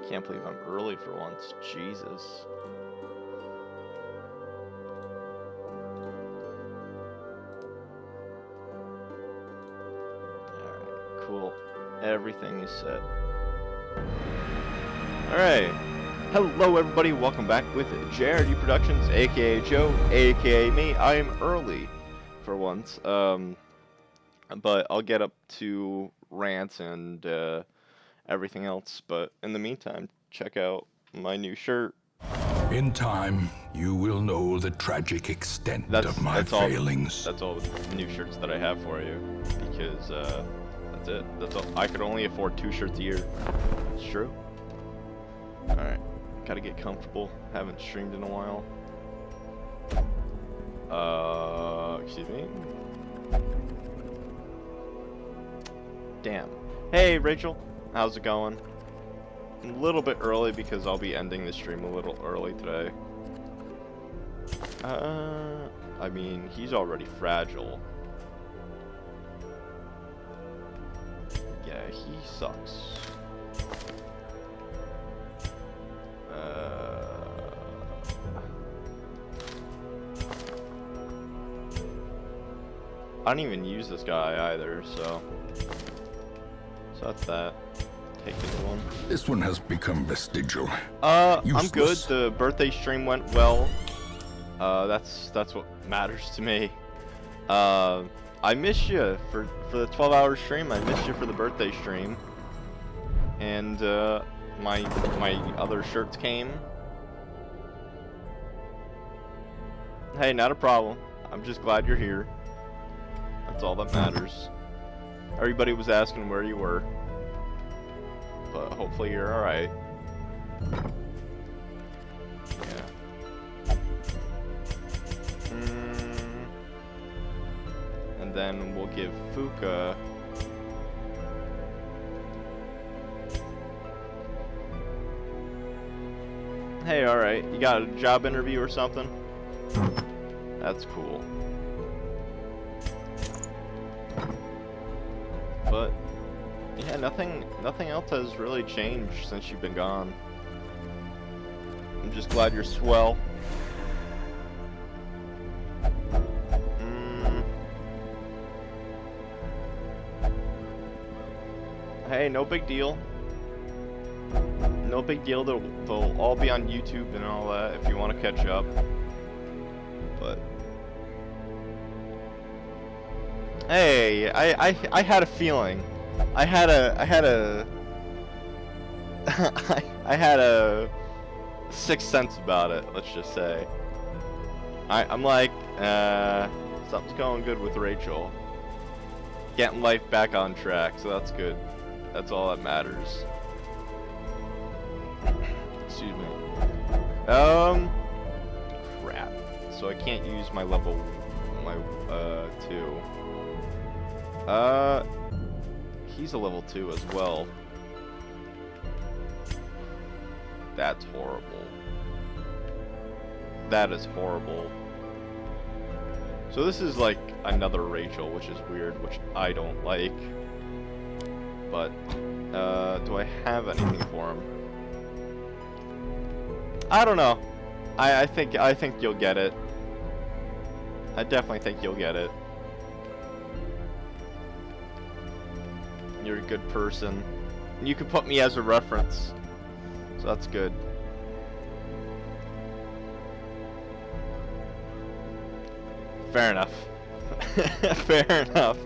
Can't believe I'm early for once. Jesus. Alright, cool. Everything is set. Alright. Hello everybody, welcome back with JRD Productions, aka Joe, aka me. I am early for once. But I'll get up to Rants and everything else. But in the meantime, check out my new shirt. In time, you will know the tragic extent of my failings. That's all the new shirts that I have for you, because that's it. That's all. I could only afford 2 shirts a year. It's true. All right, gotta get comfortable. Haven't streamed in a while. Excuse me. Damn. Hey, Rachel. How's it going? A little bit early because I'll be ending the stream a little early today. I mean, he's already fragile. Yeah, he sucks. I don't even use this guy either, so that's that. Take this one. This one has become vestigial. I'm good. The birthday stream went well. That's what matters to me. I missed you for the 12-hour stream. I missed you for the birthday stream. And my other shirts came. Hey, not a problem. I'm just glad you're here. That's all that matters. Everybody was asking where you were. But hopefully you're alright. Yeah. And then we'll give Fuka hey, alright. You got a job interview or something? That's cool. But yeah, nothing else has really changed since you've been gone. I'm just glad you're swell. Hey, no big deal. No big deal. They'll all be on YouTube and all that if you want to catch up. But hey, I had a feeling. I had a sixth sense about it, let's just say. I'm like, something's going good with Rachel. Getting life back on track, so that's good. That's all that matters. Excuse me. Crap. So I can't use my level, 2. He's a level 2 as well. That's horrible. That is horrible. So this is like another Rachel, which is weird, which I don't like. But, do I have anything for him? I don't know. I think you'll get it. I definitely think you'll get it. You're a good person. And you could put me as a reference. So that's good. Fair enough. Fair enough.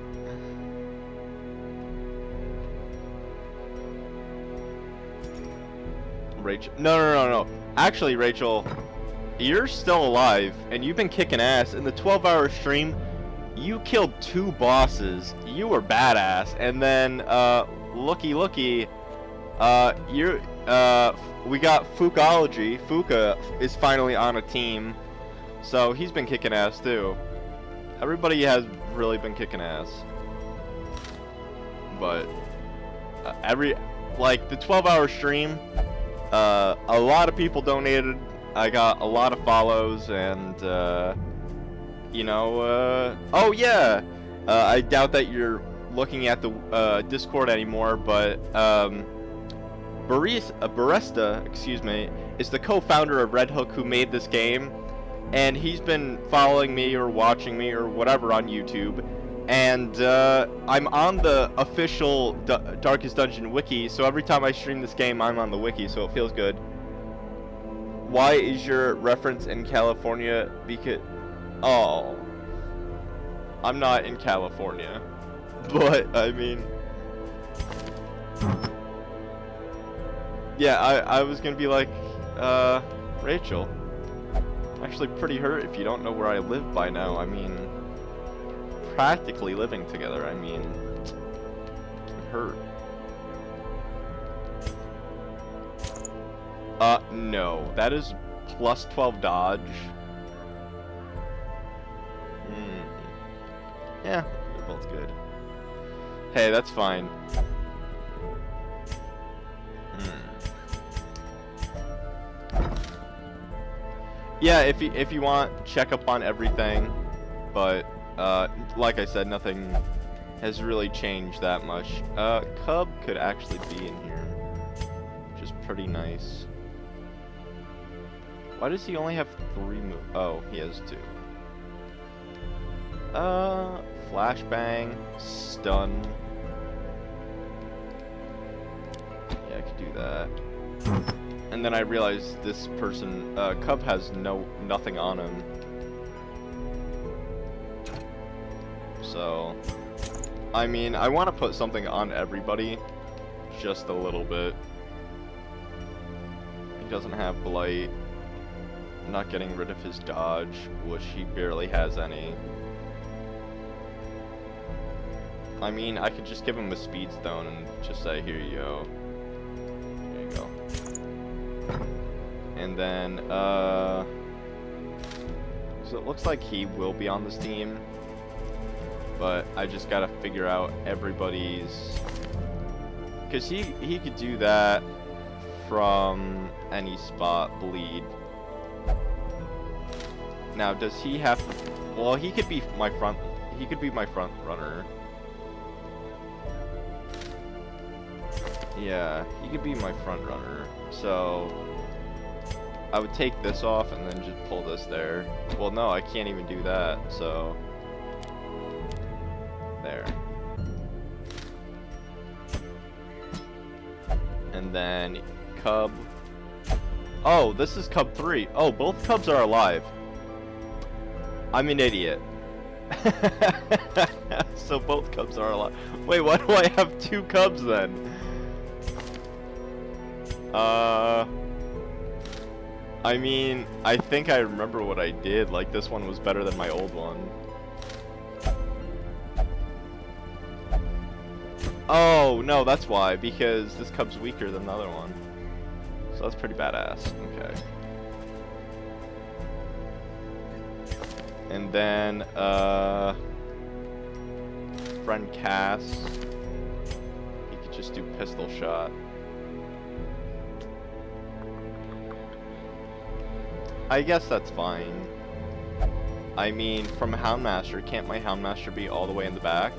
Rachel. No. Actually, Rachel, you're still alive, and you've been kicking ass. In the 12-hour stream, you killed 2 bosses. You were badass. And then, looky, we got Fukology. Fuka is finally on a team, so he's been kicking ass too. Everybody has really been kicking ass. But like the 12-hour stream, a lot of people donated. I got a lot of follows, and you know, oh yeah, I doubt that you're looking at the Discord anymore, but Barista, excuse me, is the co-founder of Red Hook who made this game, and he's been following me or watching me or whatever on YouTube, and I'm on the official Darkest Dungeon wiki, so every time I stream this game, I'm on the wiki, so it feels good. Why is your reference in California? Because, oh, I'm not in California, but I mean, yeah, I was gonna be like, Rachel, actually pretty hurt if you don't know where I live by now. I mean, practically living together. I mean, hurt. No, that is plus 12 dodge. Yeah, they're both good. Hey, that's fine. Yeah, if you want, check up on everything, but like I said, nothing has really changed that much. Cub could actually be in here, which is pretty nice. Why does he only have 3 moves? Oh, he has 2. Flashbang, stun. Yeah, I could do that. And then I realized this person, Cub has nothing on him. So, I mean, I want to put something on everybody, just a little bit. He doesn't have Blight. I'm not getting rid of his dodge, which he barely has any. I mean, I could just give him a speed stone and just say, here you go. There you go. And then, so it looks like he will be on this team, but I just gotta figure out everybody's, because he could do that from any spot, bleed. Now, does he have to, well, he could be my front runner. Yeah, he could be my front runner. So I would take this off and then just pull this there. Well, no, I can't even do that, so there. And then Cub. Oh, this is Cub 3. Oh, both Cubs are alive. I'm an idiot. So both Cubs are alive. Wait, why do I have 2 Cubs then? I mean, I think I remember what I did. Like, this one was better than my old one. Oh, no, that's why. Because this Cub's weaker than the other one. So that's pretty badass. Okay. And then, friend Cass, he could just do pistol shot. I guess that's fine. I mean, from Houndmaster, can't my Houndmaster be all the way in the back?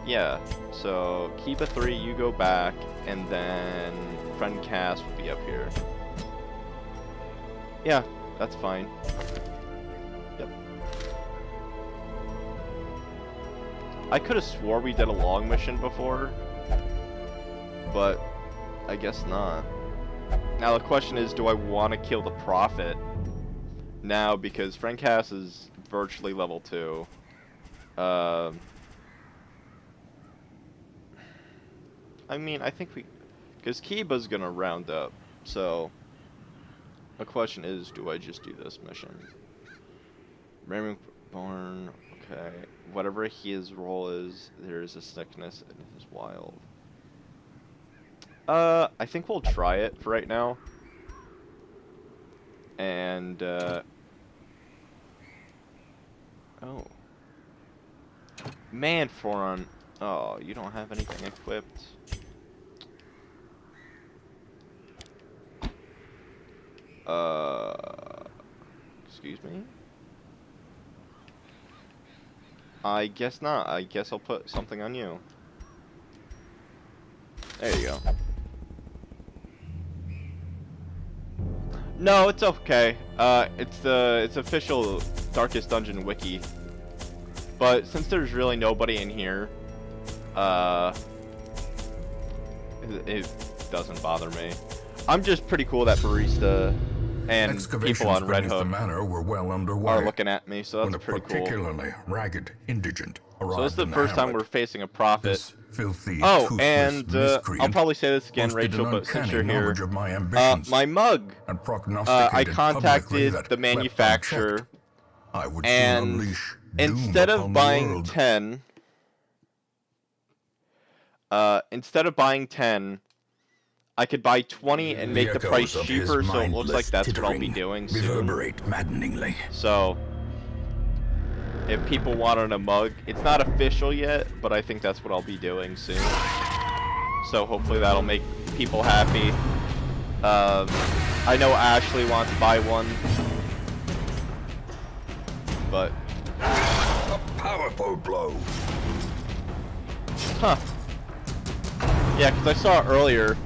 Yeah, so keep a 3, you go back, and then friend Cass will be up here. Yeah, that's fine. Yep. I could have swore we did a long mission before, but I guess not. Now the question is, do I want to kill the Prophet now, because friend Cass is virtually level 2. I mean, I think we, because Kiba's gonna round up, so the question is, do I just do this mission? Raymond Born, okay. Whatever his role is, there is a sickness and it is wild. I think we'll try it for right now. And, oh. Man, Foron. Oh, you don't have anything equipped. Excuse me? I guess not. I guess I'll put something on you. There you go. No, it's okay. It's official Darkest Dungeon wiki. But since there's really nobody in here, it doesn't bother me. I'm just pretty cool that Barista and people on Red Hook were well underway are looking at me, so that's pretty cool. Particularly ragged indigent So this is the first time we're facing a prophet. This filthy, Oh, and I'll probably say this again, Rachel, but since you're here, my mug, I contacted the manufacturer, and instead of buying 10, I could buy 20 and make the price cheaper, so it looks like that's what I'll be doing soon. Maddeningly. So, if people wanted a mug, it's not official yet, but I think that's what I'll be doing soon. So hopefully that'll make people happy. I know Ashley wants to buy one, but a powerful blow. Huh. Yeah, because I saw it earlier.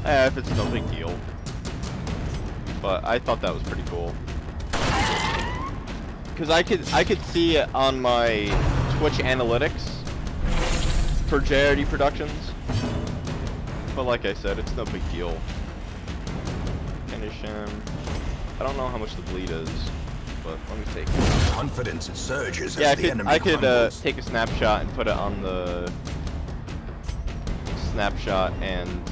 If it's no big deal. But I thought that was pretty cool. Because I could see it on my Twitch analytics for JRD Productions. But like I said, it's no big deal. Finish him. I don't know how much the bleed is, but let me take it. Confidence surges. Yeah, I could take a snapshot and put it on the snapshot and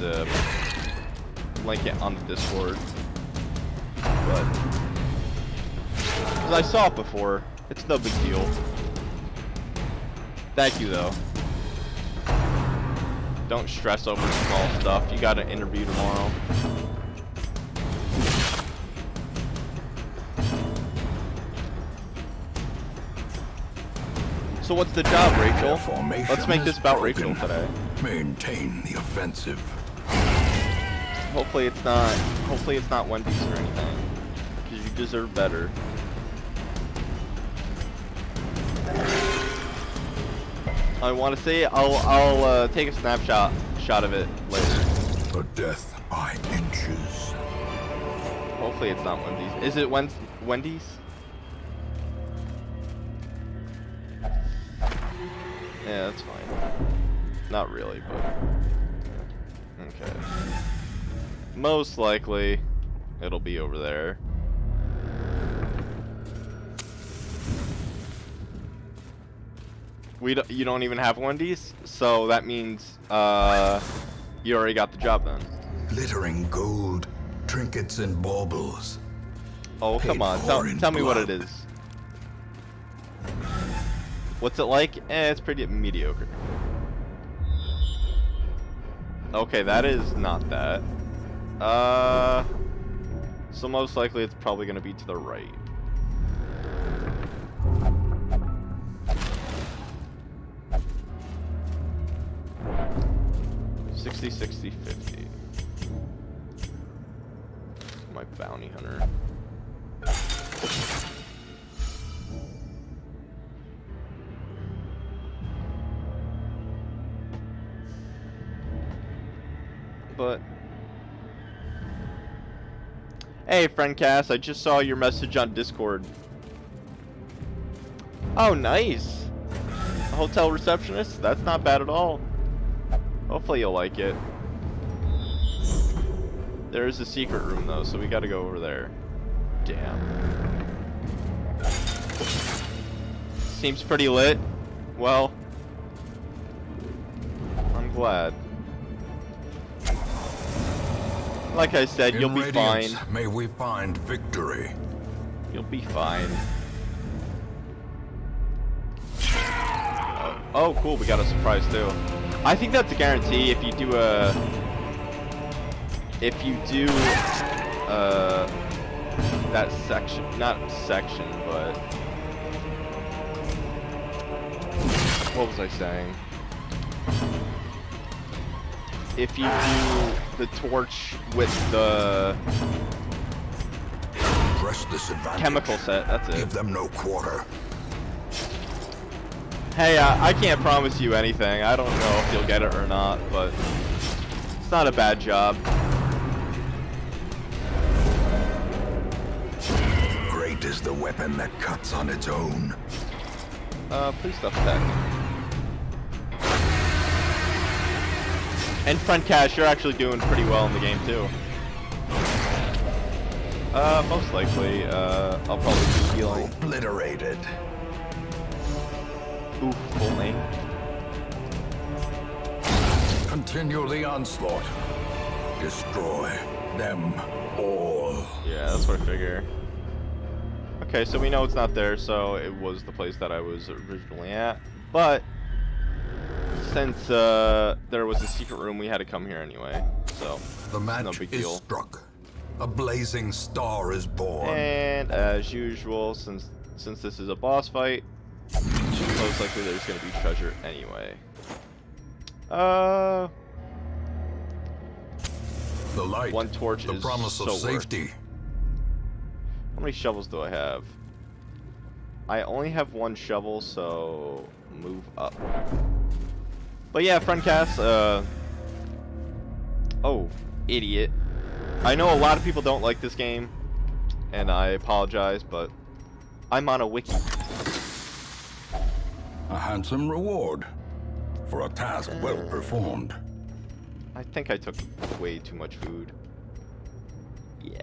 link it on the Discord. But because I saw it before, it's no big deal. Thank you though. Don't stress over small stuff. You got an interview tomorrow. So what's the job, Rachel? Let's make this about Rachel today. Maintain the offensive. Hopefully it's not Wendy's or anything, because you deserve better. I want to say I'll take a snapshot of it later. A death by inches. Hopefully it's not Wendy's. Is it Wendy's? Yeah, that's fine. Not really, but okay. Most likely, it'll be over there. You don't even have Wendy's, so that means you already got the job then. Glittering gold, trinkets and baubles. Oh come on, tell me what it is. What's it like? It's pretty mediocre. Okay, that is not that. So most likely it's probably gonna be to the right. $60, $60, $50. My bounty hunter. But hey, friend Cass, I just saw your message on Discord. Oh, nice. A hotel receptionist? That's not bad at all. Hopefully you'll like it. There is a secret room though, so we gotta go over there. Damn. Seems pretty lit. Well, I'm glad. Like I said, you'll be fine. May we find victory. You'll be fine. Oh, cool, we got a surprise too. I think that's a guarantee if you do that section, not section, but what was I saying? If you do the torch with the chemical set, that's it. Give them no quarter. Hey, I can't promise you anything. I don't know if you'll get it or not, but it's not a bad job. Great is the weapon that cuts on its own. Please stop attacking. And Friend Cash, you're actually doing pretty well in the game too. Most likely, I'll probably be healing. Obliterated. Oof, full name. Continue the onslaught. Destroy them all. Yeah, that's what I figure. Okay, so we know it's not there, so it was the place that I was originally at. But since there was a secret room, we had to come here anyway. So The match no big is deal. struck. A blazing star is born. And as usual, since this is a boss fight, most likely there's gonna be treasure anyway. The light. One torch the is promise so of worth. safety. How many shovels do I have? I only have one shovel, so move up. But yeah, Friend Cass, oh, idiot. I know a lot of people don't like this game, and I apologize, but I'm on a wiki. A handsome reward for a task well performed. I think I took way too much food. Yeah.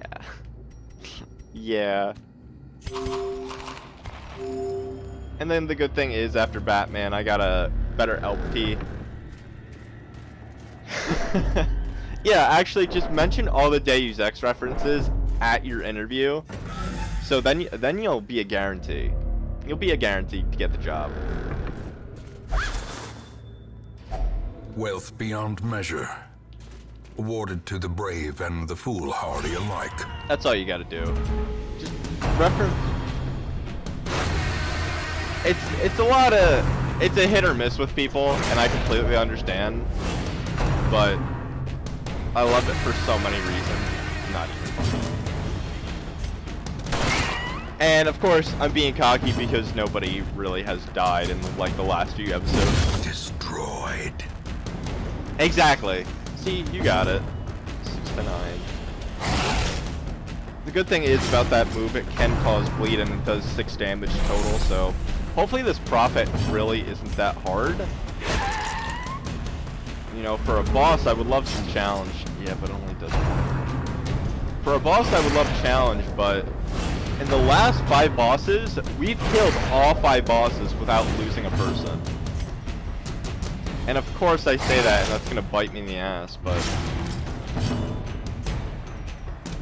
Yeah. And then the good thing is, after Batman, I got a better LP. Yeah, actually, just mention all the Deus Ex references at your interview. So then you'll be a guarantee. You'll be a guarantee to get the job. Wealth beyond measure. Awarded to the brave and the foolhardy alike. That's all you gotta do. Just reference. It's a lot of, it's a hit or miss with people, and I completely understand. But I love it for so many reasons. Not even funny. And of course, I'm being cocky because nobody really has died in like the last few episodes. Destroyed. Exactly. See, you got it. 6 to 9. The good thing is about that move, it can cause bleed and it does 6 damage total, so hopefully this Prophet really isn't that hard. You know, for a boss, I would love some challenge. Yeah, but it only does 1. For a boss, I would love challenge, but in the last 5 bosses, we've killed all 5 bosses without losing a person. And of course I say that, and that's gonna bite me in the ass, but...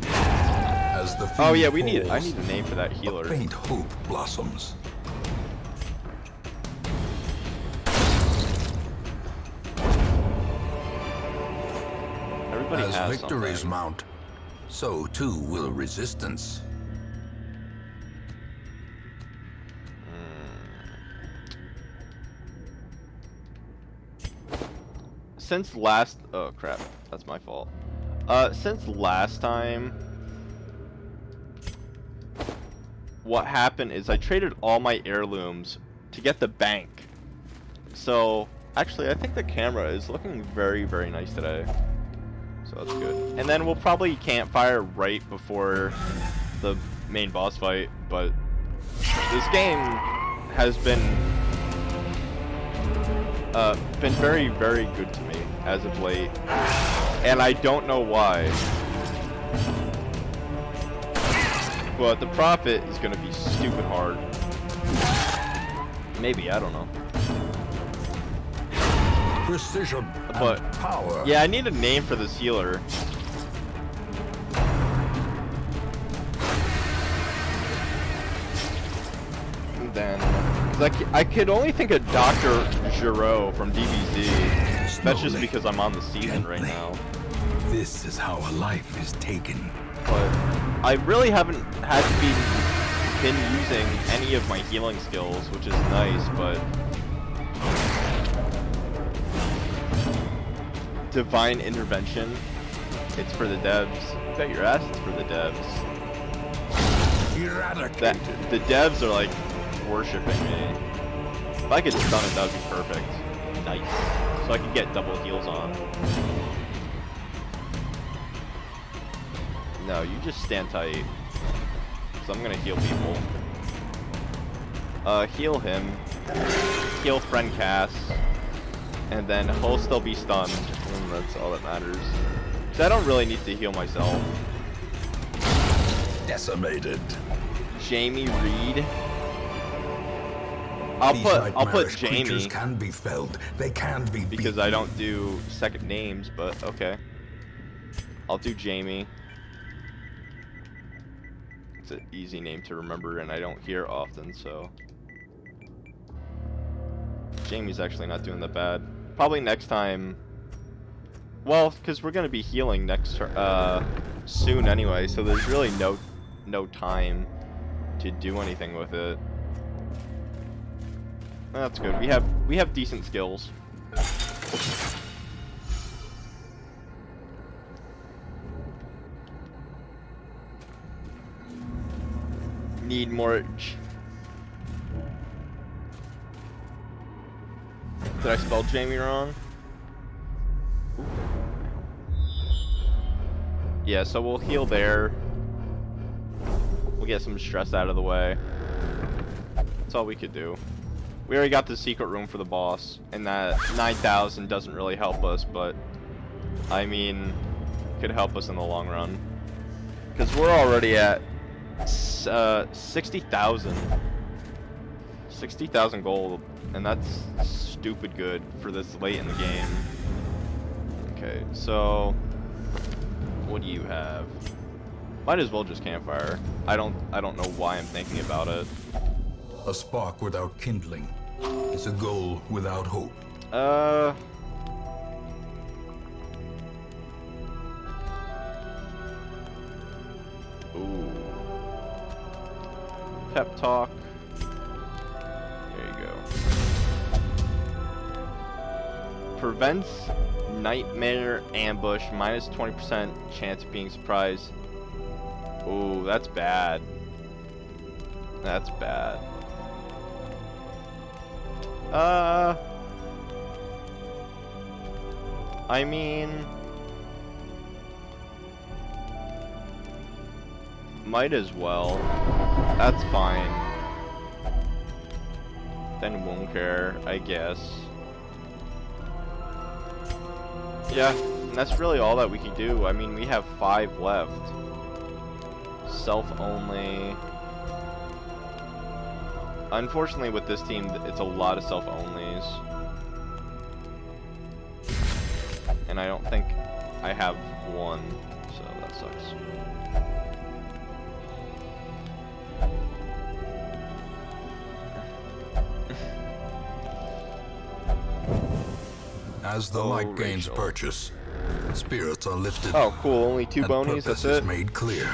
As the Oh yeah, fiend I falls, need a name for that a healer. faint hope blossoms. Everybody As has victories something. mount, so too will resistance. Since last... Oh crap, that's my fault. Since last time... What happened is I traded all my heirlooms to get the bank. So, actually, I think the camera is looking very, very nice today. So that's good. And then we'll probably campfire right before the main boss fight, but this game has been very, very good to me as of late, and I don't know why. But the Prophet is gonna be stupid hard. Maybe, I don't know. Precision But and power. yeah, I need a name for this healer. And then, 'cause I could only think of Dr. Giro from DBZ. That's just Slowly, because I'm on the season right gently. now. This is how a life is taken. But I really haven't had to been using any of my healing skills, which is nice, but Divine Intervention, it's for the devs. Bet your ass it's for the devs. Eradicated. The devs are like worshipping me. I could stun it, that would be perfect. Nice. So I can get double heals on. No, you just stand tight. So I'm gonna heal people. Heal him. Heal friend Cass. And then he'll still be stunned. And that's all that matters. So I don't really need to heal myself. Decimated. Jamie Reed. I'll put Jamie. Can be felled. They can be because beaten. I don't do second names, but okay. I'll do Jamie. It's an easy name to remember, and I don't hear often, so Jamie's actually not doing that bad. Probably next time. Well, because we're gonna be healing next soon anyway, so there's really no time to do anything with it. That's good. We have decent skills. Need more. Did I spell Jamie wrong? Ooh. Yeah, so we'll heal there. We'll get some stress out of the way. That's all we could do. We already got the secret room for the boss, and that 9,000 doesn't really help us, but I mean, could help us in the long run. Because we're already at 60,000. 60,000 gold, and that's stupid good for this late in the game. Okay, so what do you have? Might as well just campfire. I don't know why I'm thinking about it. A spark without kindling is a goal without hope. Ooh. Pep talk. There you go. Prevents nightmare ambush, minus 20% chance of being surprised. Ooh, that's bad. That's bad. I mean, might as well. That's fine. Then won't care, I guess. Yeah, and that's really all that we can do. I mean, we have 5 left. Self-only. Unfortunately, with this team, it's a lot of self-onlys. And I don't think I have one, so that sucks. As the light gains purchase, spirits are lifted. Oh, cool. Only 2 bonies, that's it? Made clear.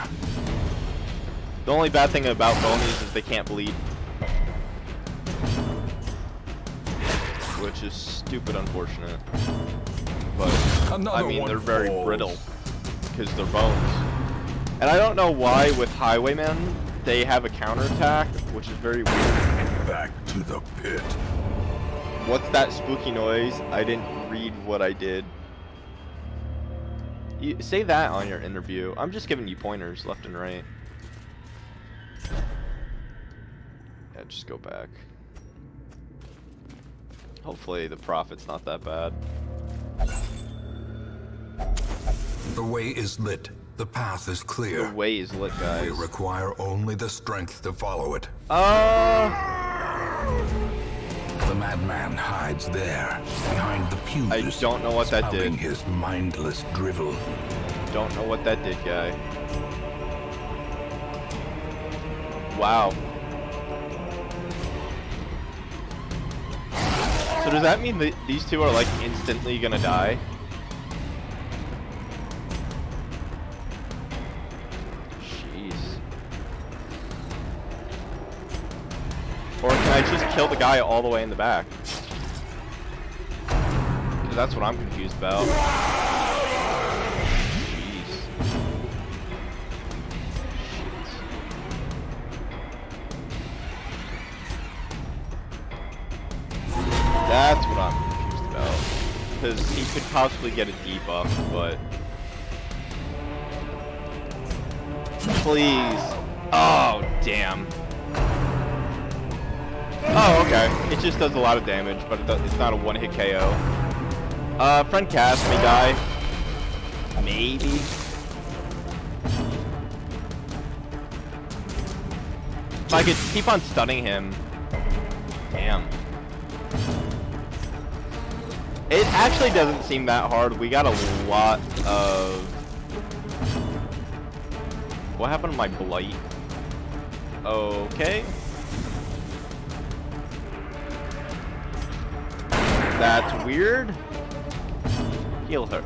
The only bad thing about bonies is they can't bleed. Which is stupid unfortunate. But, I mean, they're very brittle. Because they're bones. And I don't know why with Highwaymen, they have a counterattack, which is very weird. Back to the pit. What's that spooky noise? I didn't read what I did. You say that on your interview. I'm just giving you pointers left and right. Yeah, just go back. Hopefully the profit's not that bad. The way is lit. The path is clear. The way is lit, guys. We require only the strength to follow it. The madman hides there, behind the pews. I don't know what that did. His mindless drivel. Don't know what that did, guy. Wow. So does that mean that these two are like instantly gonna die? Jeez. Or can I just kill the guy all the way in the back? Because that's what I'm confused about. Jeez. Shit. That's what I'm confused about. Because he could possibly get a debuff, but... Please. Oh, damn. Oh, okay. It just does a lot of damage, but it's not a one-hit KO. Friend cast may die. Maybe. If I could keep on stunning him. Damn. It actually doesn't seem that hard. We got a lot of... What happened to my blight? Okay. That's weird. Heal her.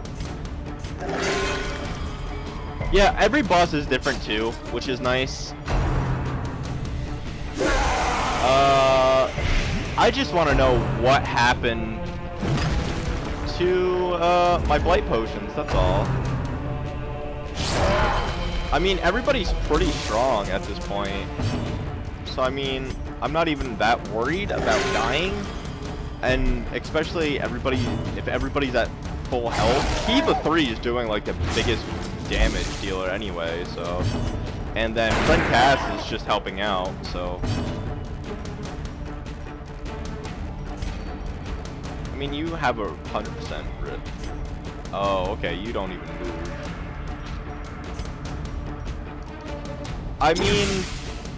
Yeah, every boss is different too, which is nice. I just want to know what happened to my blight potions, that's all. I mean, everybody's pretty strong at this point. So, I mean, I'm not even that worried about dying. And especially if everybody's at full health. Kiba 3 is doing like the biggest damage dealer anyway, so. And then Friend Cass is just helping out, so. I mean, you have a 100% rip. Oh, okay, you don't even move. I mean,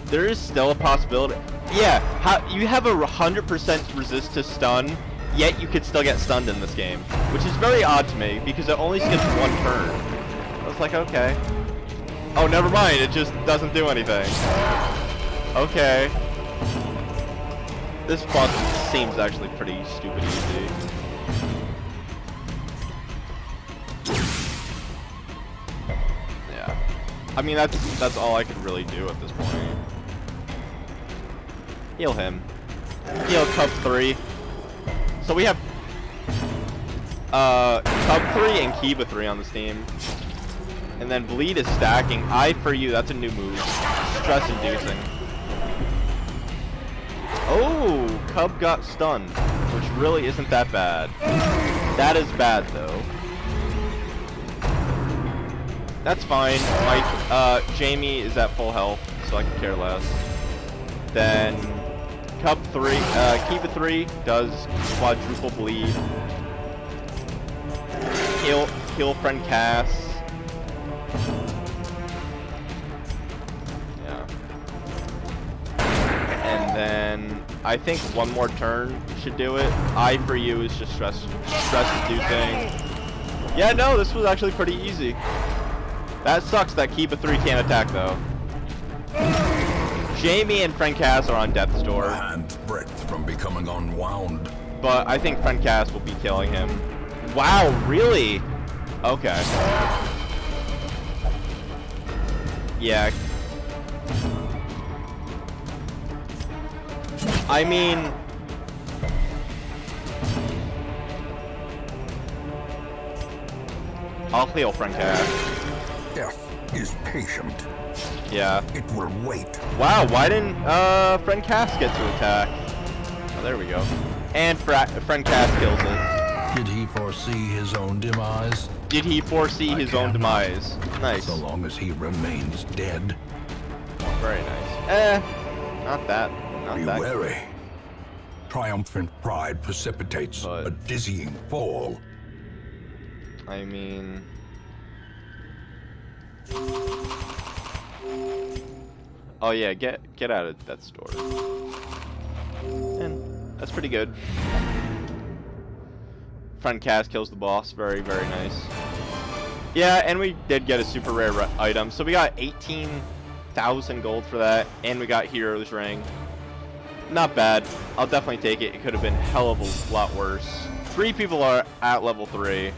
there is still a possibility. Yeah, you have a 100% resist to stun, yet you could still get stunned in this game, which is very odd to me because it only skips one turn. I was like, okay. Oh, never mind. It just doesn't do anything. Okay. This boss seems actually pretty stupid easy. Yeah. I mean, that's all I could really do at this point. Heal him. Heal Cub 3. So we have Cub 3 and Kiba 3 on this team. And then Bleed is stacking. Eye for You, that's a new move. Stress inducing. Oh, Cub got stunned, which really isn't that bad. That is bad though. That's fine. My Jamie is at full health, so I can care less. Then Cub 3, Kiba 3 does quadruple bleed. Heal Friend Cass. Yeah. And then I think one more turn should do it. Eye for You is just stress inducing. Yeah, no, this was actually pretty easy. That sucks that Kiba 3 can't attack though. Jamie and Friend Cass are on death's door. A hand's breadth from becoming unwound. But I think Friend Cass will be killing him. Wow, really? Okay. Yeah. I mean... I'll heal Friend Cass. Death is patient. Yeah. It will wait. Wow, why didn't Friend Cass get to attack? Oh, there we go. And Friend Cass kills it. Did he foresee his own demise? Did he foresee his own demise? Nice. So long as he remains dead. Very nice. Not that. Not Be that. wary. Triumphant pride precipitates But- a dizzying fall. I mean... Oh yeah, get out of that store. And that's pretty good. Friend Cass kills the boss. Very, very nice. Yeah, and we did get a super rare item. So we got 18,000 gold for that. And we got Hero's Ring. Not bad. I'll definitely take it. It could have been a hell of a lot worse. 3 people are at level 3.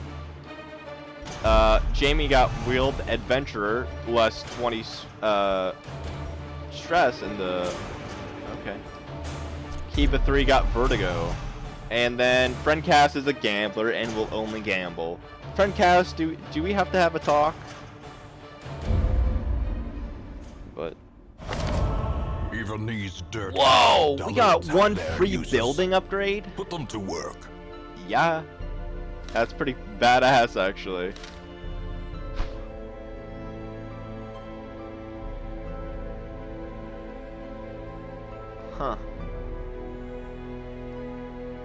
Jamie got Wheeled Adventurer, less 20 stress in the... Okay. Kiba 3 got Vertigo. And then Friend Cass is a gambler and will only gamble. Friend Cass, do we have to have a talk? But... Even these dirt. Whoa! We got dullards one have their free uses. building upgrade? Put them to work. Yeah. That's pretty badass, actually. Huh.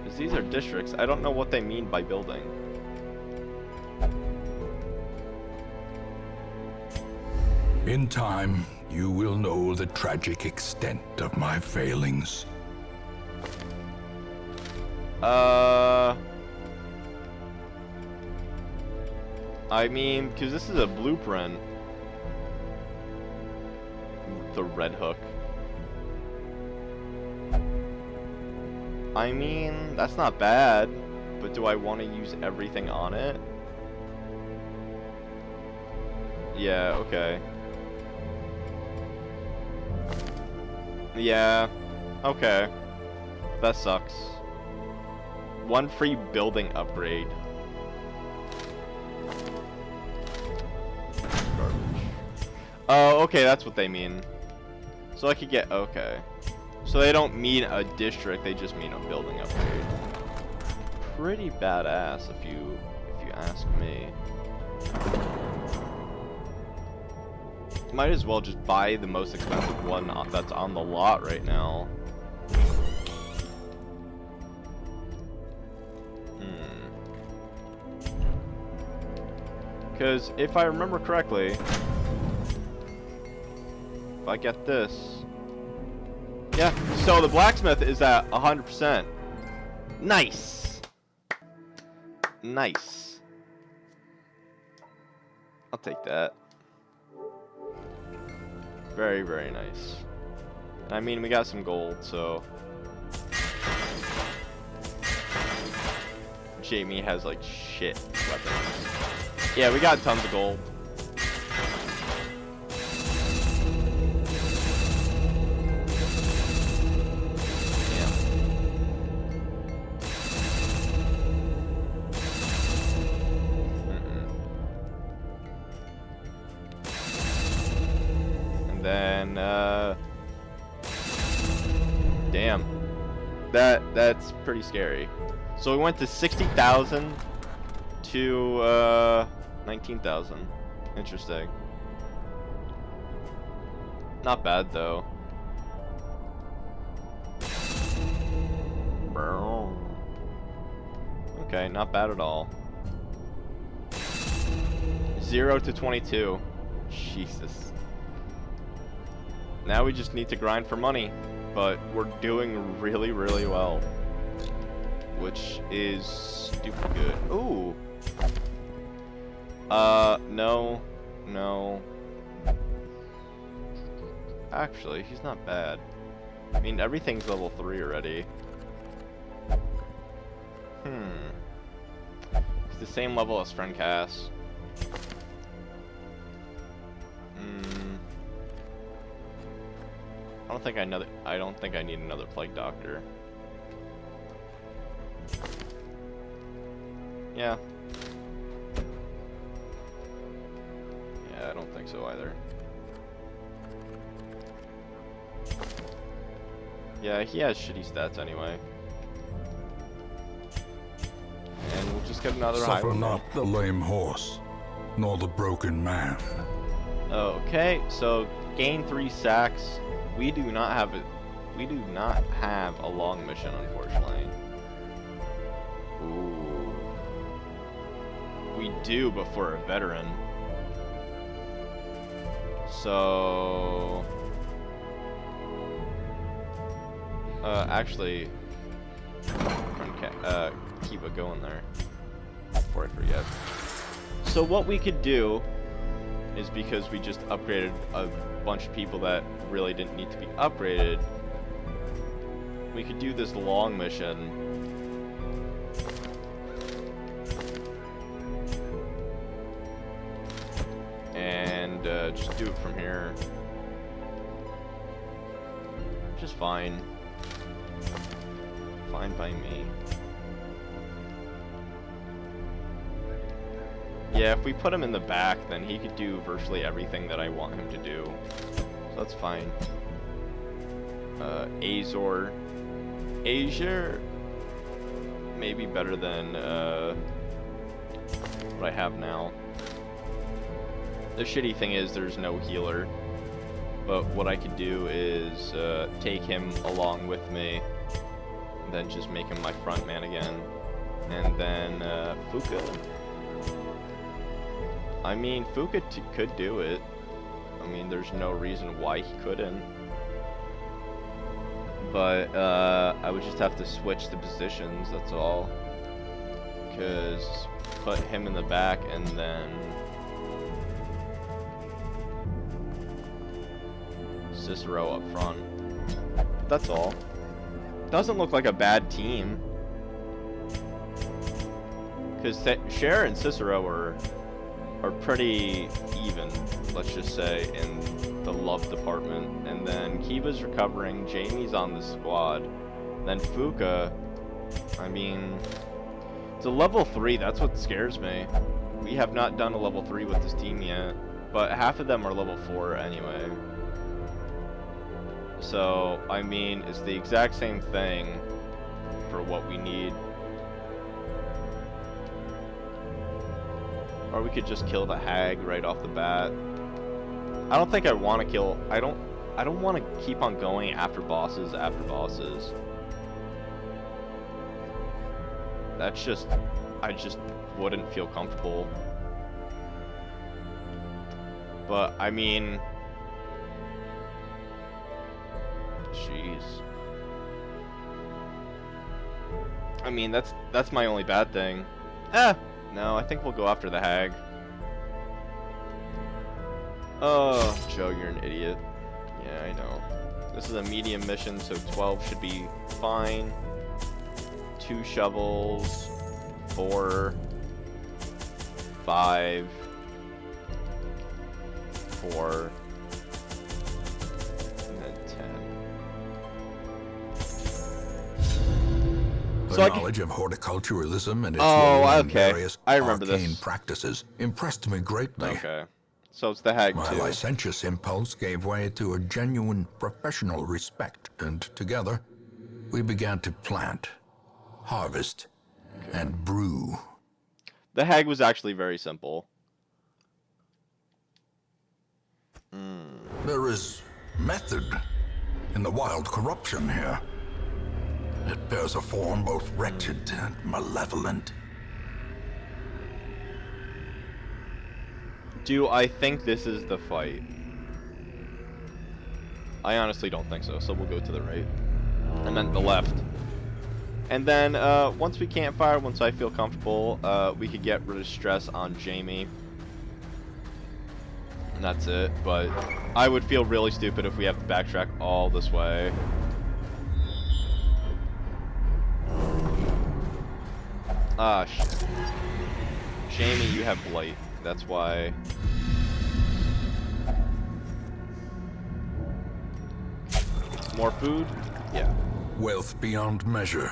Because these are districts. I don't know what they mean by building. In time, you will know the tragic extent of my failings. I mean, because this is a blueprint. The Red Hook. I mean, that's not bad, but do I want to use everything on it? Yeah, okay. Yeah, okay. That sucks. One free building upgrade. Garbage. Oh, okay, that's what they mean. So I could get, okay. So they don't mean a district, they just mean a building upgrade. Pretty badass if you ask me. Might as well just buy the most expensive one that's on the lot right now. Because if I remember correctly, if I get this, yeah, so the blacksmith is at 100%. Nice. Nice. I'll take that. Very, very nice. I mean, we got some gold, so Jamie has like shit weapons. Yeah, we got tons of gold. Then, damn, that's pretty scary. So we went to 60,000 to 19,000. Interesting. Not bad though. Okay, not bad at all. 0 to 22. Jesus. Now we just need to grind for money, but we're doing really, really well, which is stupid good. Ooh. No. Actually, he's not bad. I mean, everything's level 3 already. He's the same level as friend Cass. I don't think I need another plague doctor. Yeah. Yeah, I don't think so either. Yeah, he has shitty stats anyway. And we'll just get another high one. Suffer not the lame horse, nor the broken man. Okay, so gain 3 sacks. We do not have a long mission, unfortunately. Ooh. We do, but for a veteran. So actually, keep it going there before I forget. So what we could do is, because we just upgraded a bunch of people that really didn't need to be upgraded, we could do this long mission. And just do it from here. Which is fine. Fine by me. Yeah, if we put him in the back, then he could do virtually everything that I want him to do. So that's fine. Azor. Azure, maybe better than what I have now. The shitty thing is there's no healer, but what I could do is take him along with me, and then just make him my front man again. And then Fuka. I mean, Fuka could do it. I mean, there's no reason why he couldn't. But I would just have to switch the positions, that's all. Because put him in the back and then Cicero up front. That's all. Doesn't look like a bad team. Because Cher and Cicero are pretty even, let's just say, in the love department. And then Kiva's recovering, Jamie's on the squad. Then Fuka, I mean, it's a level 3, that's what scares me. We have not done a level 3 with this team yet, but half of them are level 4 anyway. So, I mean, it's the exact same thing for what we need. Or we could just kill the hag right off the bat. I don't think I want to kill. I don't want to keep on going after bosses after bosses. That's just, I just wouldn't feel comfortable. But I mean, jeez. I mean, that's my only bad thing. No, I think we'll go after the hag. Oh, Joe, you're an idiot. Yeah, I know. This is a medium mission, so 12 should be fine. 2 shovels, 4, 5, 4, and then 10. The So knowledge of horticulturalism and its role in various arcane practices impressed me greatly. Okay. So it's the hag My too. licentious impulse gave way to a genuine professional respect, and together we began to plant, harvest, and brew. The hag was actually very simple. There is method in the wild corruption here. It bears a form both wretched and malevolent. Do I think this is the fight? I honestly don't think so, so we'll go to the right. And then the left. And then, once we campfire, once I feel comfortable, we could get rid of stress on Jamie. And that's it, but I would feel really stupid if we have to backtrack all this way. Ah, shit. Jamie, you have blight. That's why. More food? Yeah. Wealth beyond measure.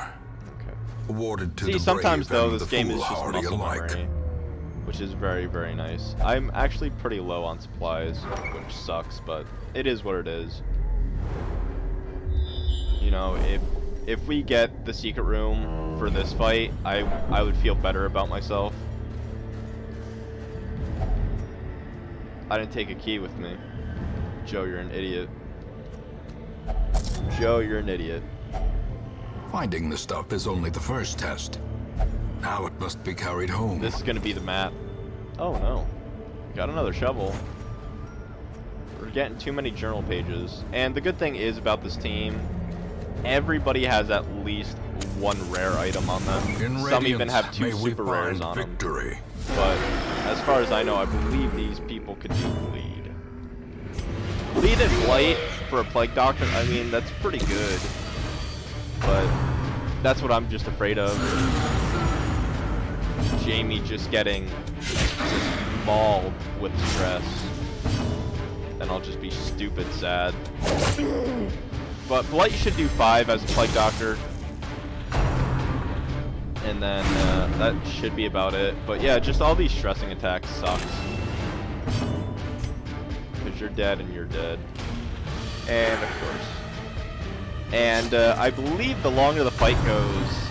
Okay. Awarded to See, the sometimes brave though and this the game is just foolhardy muscle alike. memory, which is very, very nice. I'm actually pretty low on supplies, which sucks, but it is what it is. You know, if we get the secret room for this fight, I would feel better about myself. I didn't take a key with me. Joe, you're an idiot. Joe, you're an idiot. Finding the stuff is only the first test. Now it must be carried home. This is gonna be the map. Oh no. Got another shovel. We're getting too many journal pages. And the good thing is about this team, everybody has at least one rare item on them. Some even have 2 super rares on them. But as far as I know, I believe these people could do bleed. Bleed and blight for a plague doctor, I mean, that's pretty good. But that's what I'm just afraid of. Jamie just getting mauled with stress. Then I'll just be stupid sad. But blight should do 5 as a plague doctor. And then that should be about it. But yeah, just all these stressing attacks sucks. Because you're dead and you're dead. And of course. And I believe the longer the fight goes,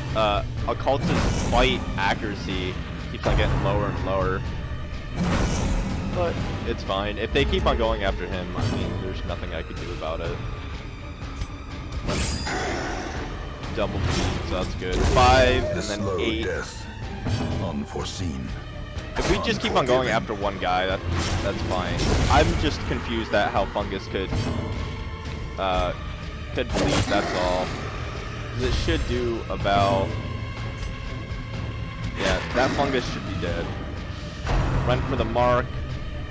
Occultist's fight accuracy keeps on getting lower and lower. But it's fine. If they keep on going after him, I mean, there's nothing I could do about it. Double bleed, so that's good. 5 and then 8. Death. Unforeseen. If we just keep on going after one guy, that's fine. I'm just confused at how Fungus could bleed, that's all. It should do about... Yeah, that Fungus should be dead. Run for the mark.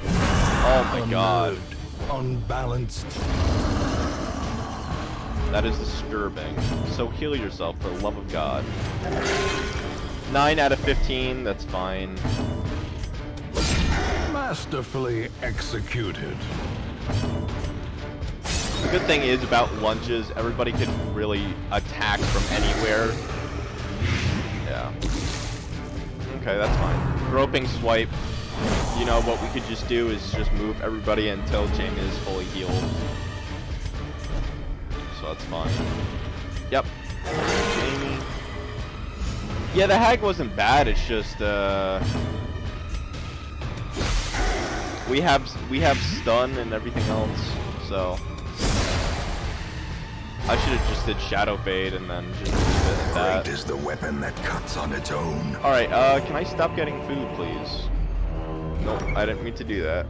Oh my god. Unbalanced. That is disturbing. So heal yourself for the love of God. 9 out of 15, that's fine. Masterfully executed. The good thing is about lunges, everybody could really attack from anywhere. Yeah. Okay, that's fine. Groping swipe. You know, what we could just do is just move everybody until Jamie is fully healed. So that's fine. Yep. Jamie. Yeah, the hag wasn't bad, it's just, we have stun and everything else, so... I should have just did Shadow Fade and then just leave it at that. Great is the weapon that cuts on its own. Alright, can I stop getting food, please? Nope, I didn't mean to do that.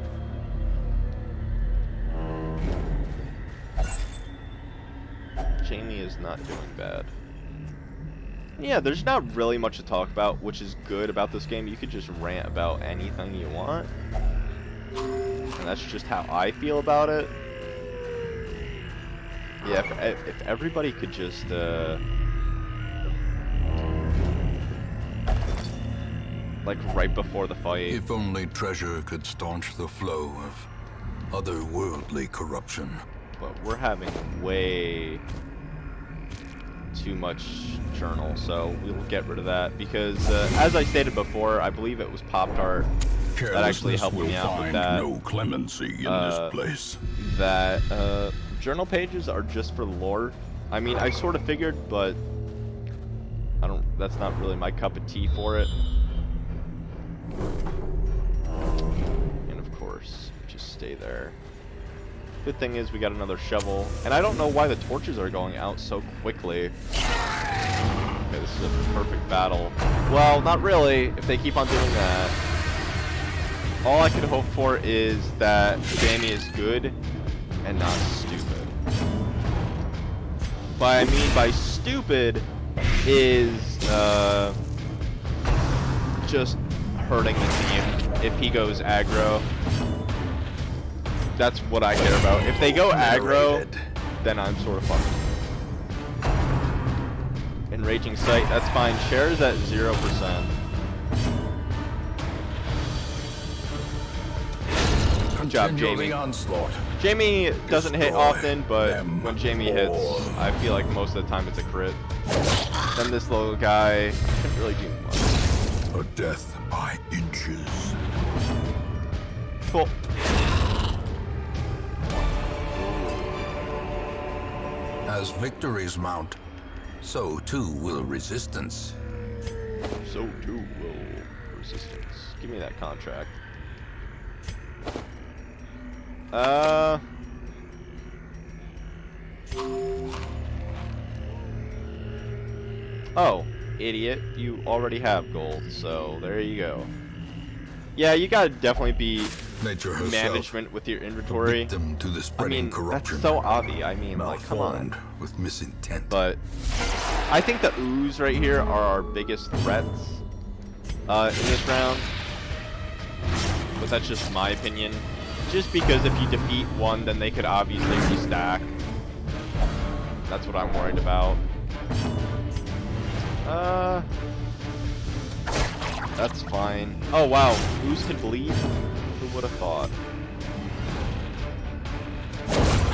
Jamie is not doing bad. Yeah, there's not really much to talk about, which is good about this game. You could just rant about anything you want. And that's just how I feel about it. Yeah, if everybody could just, like right before the fight. If only treasure could staunch the flow of otherworldly corruption. But we're having way too much journal, so we'll get rid of that because, as I stated before, I believe it was Pop-Tart that actually helped me out with that. No clemency in this place. That journal pages are just for lore. I mean, I sort of figured, but I don't. That's not really my cup of tea for it. And of course, just stay there. Good thing is we got another shovel, and I don't know why the torches are going out so quickly. Okay, this is a perfect battle. Well, not really, if they keep on doing that. All I could hope for is that Jamie is good and not stupid. What I mean by stupid is just hurting the team if he goes aggro. That's what I care about. If they go aggro, then I'm sort of fucked. Enraging Sight, that's fine. Share's at 0%. Good job, Jamie. Jamie doesn't hit often, but when Jamie hits, I feel like most of the time it's a crit. Then this little guy can't really do much. A death by inches. Cool. As victories mount, so too will resistance. So too will resistance. Give me that contract. Oh, idiot. You already have gold, so there you go. Yeah, you gotta definitely be management with your inventory. To the spreading corruption. That's so obvious. I mean, like, come on. With misintent. But I think the ooze right here are our biggest threats in this round. But that's just my opinion. Just because if you defeat one, then they could obviously restack. That's what I'm worried about. That's fine. Oh wow, ooze can bleed? Who would have thought?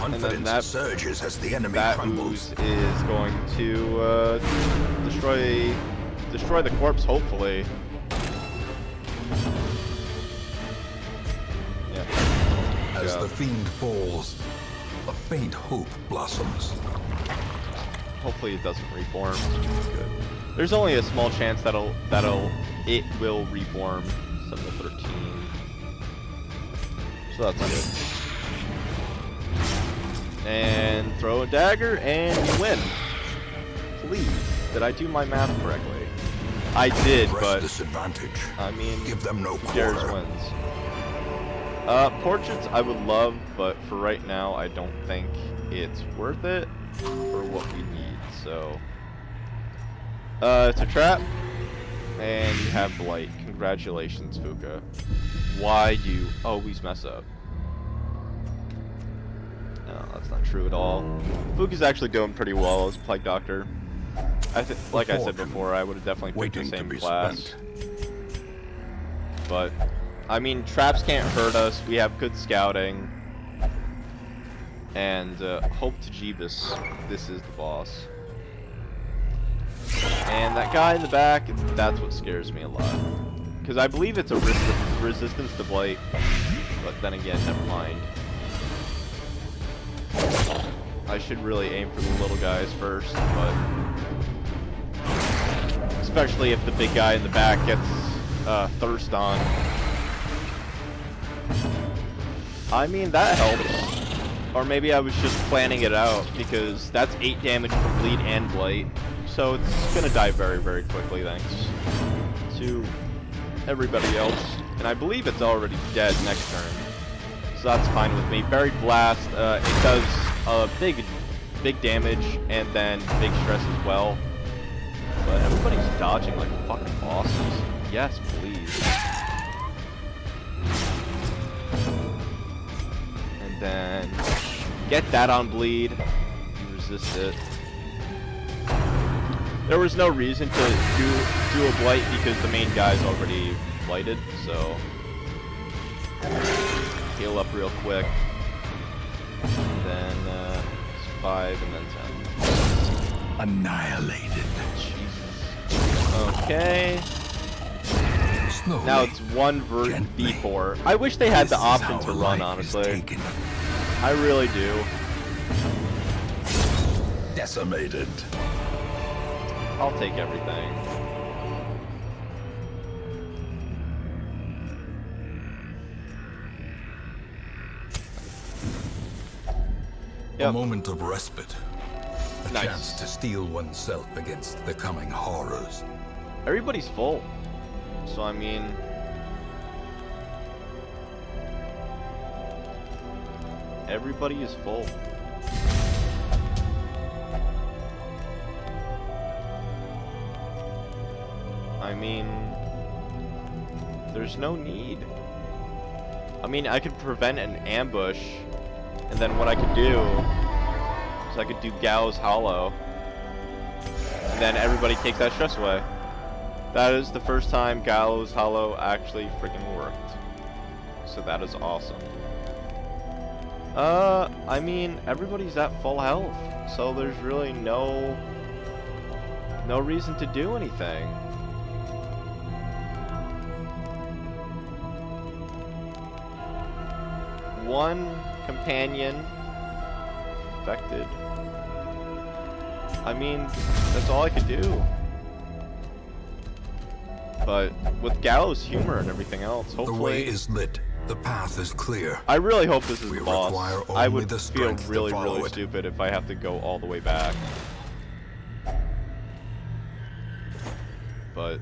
And then that surges as the enemy ooze is going to destroy the corpse, hopefully. Yeah. As the fiend falls, a faint hope blossoms. hopefully it doesn't reform. Good. There's only a small chance it will reform 7 to 13. So that's good. And throw a dagger and you win. Please, did I do my math correctly? I did, but disadvantage. I mean, Give them no Jared quarter. wins. Portraits I would love, but for right now I don't think it's worth it for what we need. So, it's a trap, and you have Blight. Congratulations, Fuka. Why do you always mess up? No, that's not true at all. Fuka's actually doing pretty well as Plague Doctor. Like I said before, I would have definitely picked the same class. But, I mean, traps can't hurt us. We have good scouting. And, hope to Jeebus, this is the boss. And that guy in the back, that's what scares me a lot. Because I believe it's a resistance to Blight. But then again, never mind. I should really aim for the little guys first, but... especially if the big guy in the back gets thirst on. I mean, that helps. Or maybe I was just planning it out, because that's 8 damage from Bleed and Blight. So it's gonna die very, very quickly, thanks to everybody else. And I believe it's already dead next turn. So that's fine with me. Buried Blast, it does big damage, and then big stress as well. But everybody's dodging like fucking bosses. Yes, please. And then get that on Bleed. You resist it. There was no reason to do a Blight because the main guy's already blighted, so heal up real quick. And then 5 and then 10. Annihilated. Okay. Slowly, now it's 1 V4. I wish they had the option to run, honestly. I really do. Decimated. I'll take everything. Yep. A moment of respite. A Nice. chance to steel oneself against the coming horrors. Everybody's full. So, I mean... everybody is full. I mean... there's no need. I mean, I could prevent an ambush, and then what I could do is I could do Gallows Hollow, and then everybody takes that stress away. That is the first time Gallows Hollow actually freaking worked. So that is awesome. I mean, everybody's at full health, so there's really no reason to do anything. One companion affected. I mean, that's all I could do. But with Gallows humor and everything else, hopefully... The way is lit. The path is clear. I really hope this is We the boss. require I only would the feel strength to really, follow really it. stupid if I have to go all the way back. But,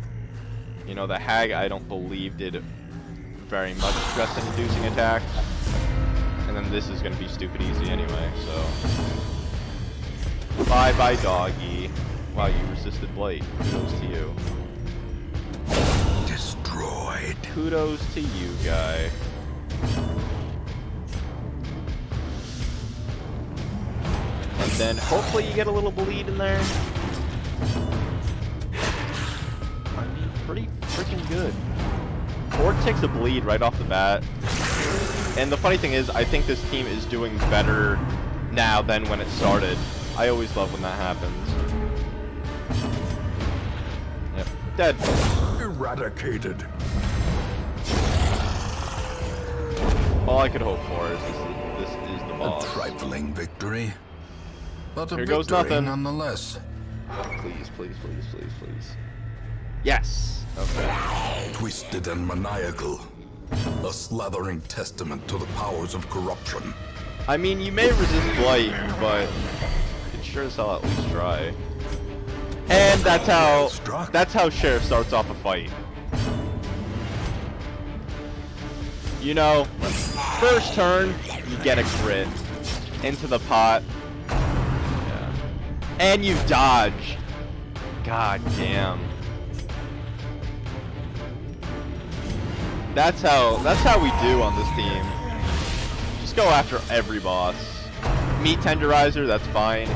you know, the Hag I don't believe did very much stress-inducing attacks. And then this is going to be stupid easy anyway, so... Bye-bye, doggy. Wow, you resisted Blight. Kudos to you. Destroyed. Kudos to you, guy. And then hopefully you get a little bleed in there. I mean, pretty freaking good. 4 ticks of bleed right off the bat. And the funny thing is, I think this team is doing better now than when it started. I always love when that happens. Yep, dead. Eradicated. All I could hope for is this is the boss. A trifling victory. but a Here goes victory nothing. nonetheless. Please, please, please, please, please. Yes. Okay. Twisted and maniacal. A slathering testament to the powers of corruption. I mean, you may resist blight, but you can sure as hell at least try. And that's how Sheriff starts off a fight. You know, first turn, you get a crit into the pot. Yeah. And you dodge. God damn. That's how we do on this team. Just go after every boss. Meat tenderizer, that's fine.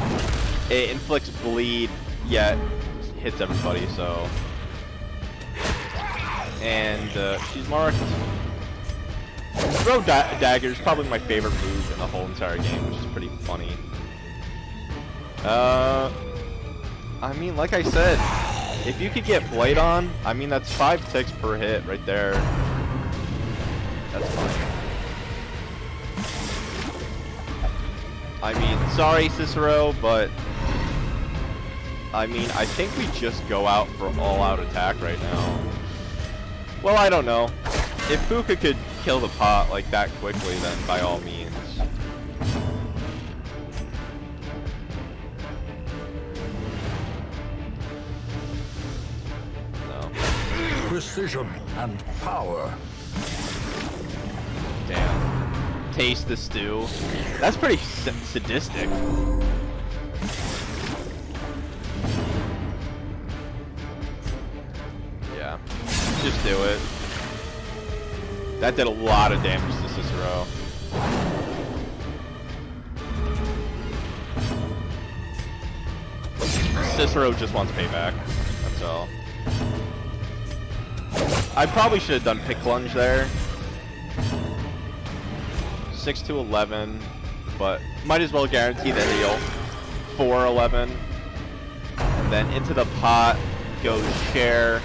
It inflicts bleed, yet hits everybody, so. And she's marked. Throw dagger is probably my favorite move in the whole entire game, which is pretty funny. I mean, like I said, if you could get Blade on, I mean, that's 5 ticks per hit right there. That's fine. I mean, sorry, Cicero, but I mean, I think we just go out for all-out attack right now. Well, I don't know. If Fuka could kill the pot like that quickly, then by all means. No. Precision and power. Damn. Taste the stew. That's pretty sadistic. Yeah. Just do it. That did a lot of damage to Cicero. Cicero just wants payback. That's all. I probably should have done Pick Lunge there. 6 to 11, but might as well guarantee the heal. 4-11. And then into the pot goes Share.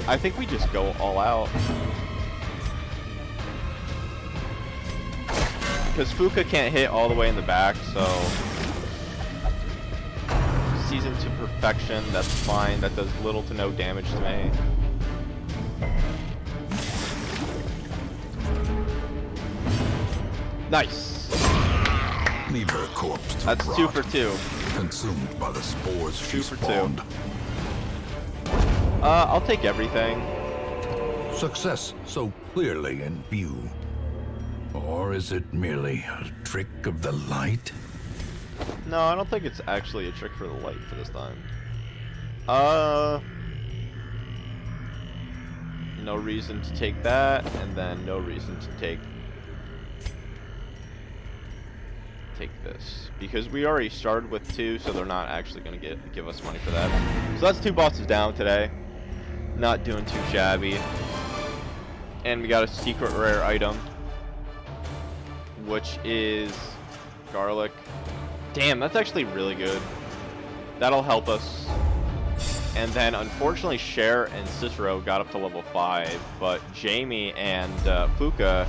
I think we just go all out. Because Fuka can't hit all the way in the back, so seasoned to perfection, that's fine. That does little to no damage to me. Nice. Leave her corpse to That's rot, 2 for 2. consumed by the spores she 2 for 2. spawned. I'll take everything. Success so clearly in view. Or is it merely a trick of the light? No, I don't think it's actually a trick for the light for this time. No reason to take that, and then no reason to take this. Because we already started with 2, so they're not actually going to give us money for that. So that's 2 bosses down today. Not doing too shabby. And we got a secret rare item, which is garlic. Damn, that's actually really good. That'll help us. And then, unfortunately, Cher and Cicero got up to level 5, but Jamie and Fuka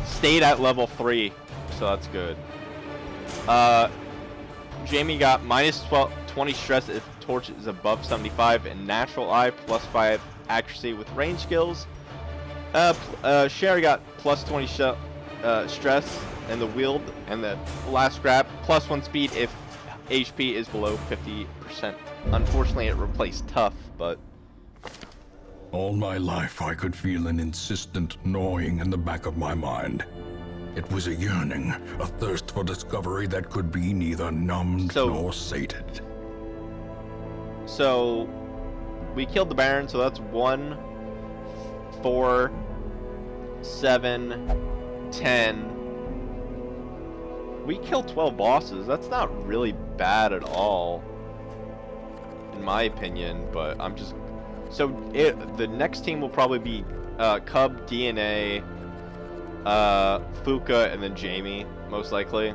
stayed at level 3, so that's good. Jamie got minus 20 stress if torch is above 75, and natural eye plus 5 accuracy with range skills. Cher got plus 20 stress and the wield and the last grab, plus 1 speed if HP is below 50%. Unfortunately, it replaced tough, but All my life I could feel an insistent gnawing in the back of my mind. It was a yearning, a thirst for discovery that could be neither numbed nor sated. So we killed the Baron, so that's 1, 4, 7, 10. We killed 12 bosses. That's not really bad at all, in my opinion, but I'm just... So the next team will probably be Cub, DNA, Fuka, and then Jamie, most likely.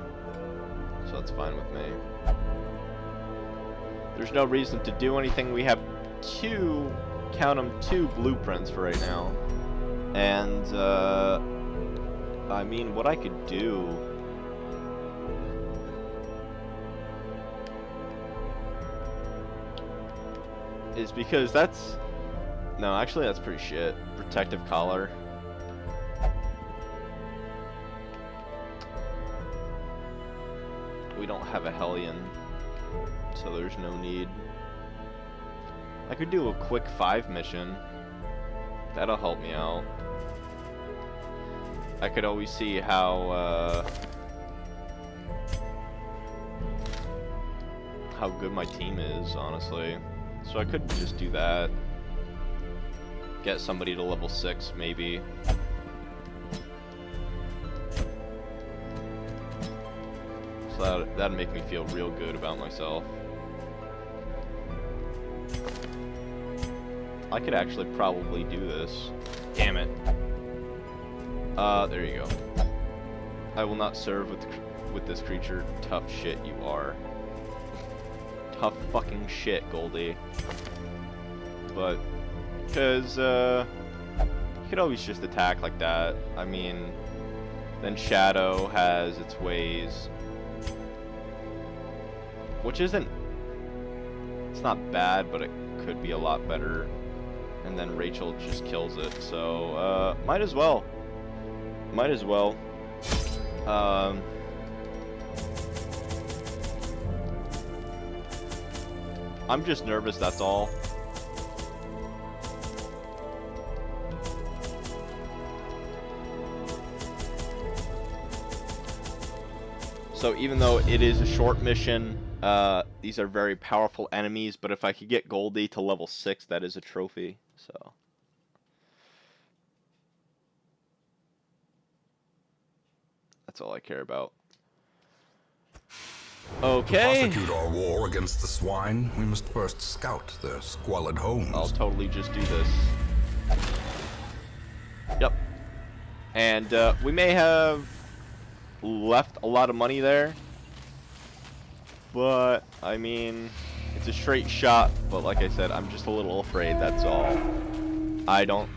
So that's fine with me. There's no reason to do anything. We have 2, count them, 2 blueprints for right now. And, I mean, what I could do... is because that's... No, actually that's pretty shit. Protective collar. We don't have a Hellion, so there's no need. I could do a quick 5 mission. That'll help me out. I could always see how good my team is, honestly. So I could just do that. Get somebody to level 6, maybe. So that'd make me feel real good about myself. I could actually probably do this. Damn it. There you go. I will not serve with this creature. Tough shit you are. Tough fucking shit, Goldie. But, because, you could always just attack like that. I mean, then Shadow has its ways. Which isn't... It's not bad, but it could be a lot better. And then Rachel just kills it, so, might as well. Might as well. I'm just nervous, that's all. So even though it is a short mission, these are very powerful enemies, but if I could get Goldie to level 6, that is a trophy, so... That's all I care about. Okay. To prosecute our war against the swine, we must first scout their squalid homes. I'll totally just do this. Yep. And we may have left a lot of money there, but I mean, it's a straight shot. But like I said, I'm just a little afraid. That's all. I don't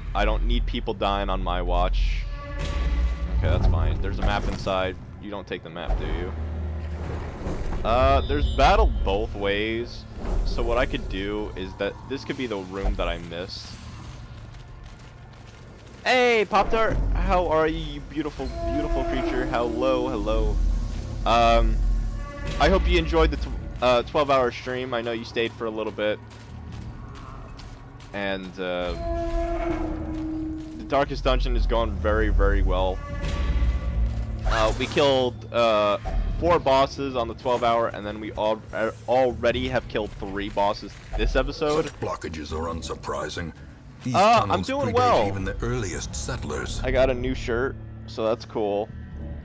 need people dying on my watch. Okay, that's fine. There's a map inside. You don't take the map, do you? There's battle both ways. So what I could do is that this could be the room that I missed. Hey, Pop-Tart! How are you, you beautiful, beautiful creature? Hello, hello. I hope you enjoyed the 12-hour stream. I know you stayed for a little bit. And, the Darkest Dungeon is going very, very well. We killed 4 bosses on the 12-hour, and then we already have killed 3 bosses this episode. Such blockages are unsurprising. These I'm doing well. Even the earliest settlers. I got a new shirt, so that's cool.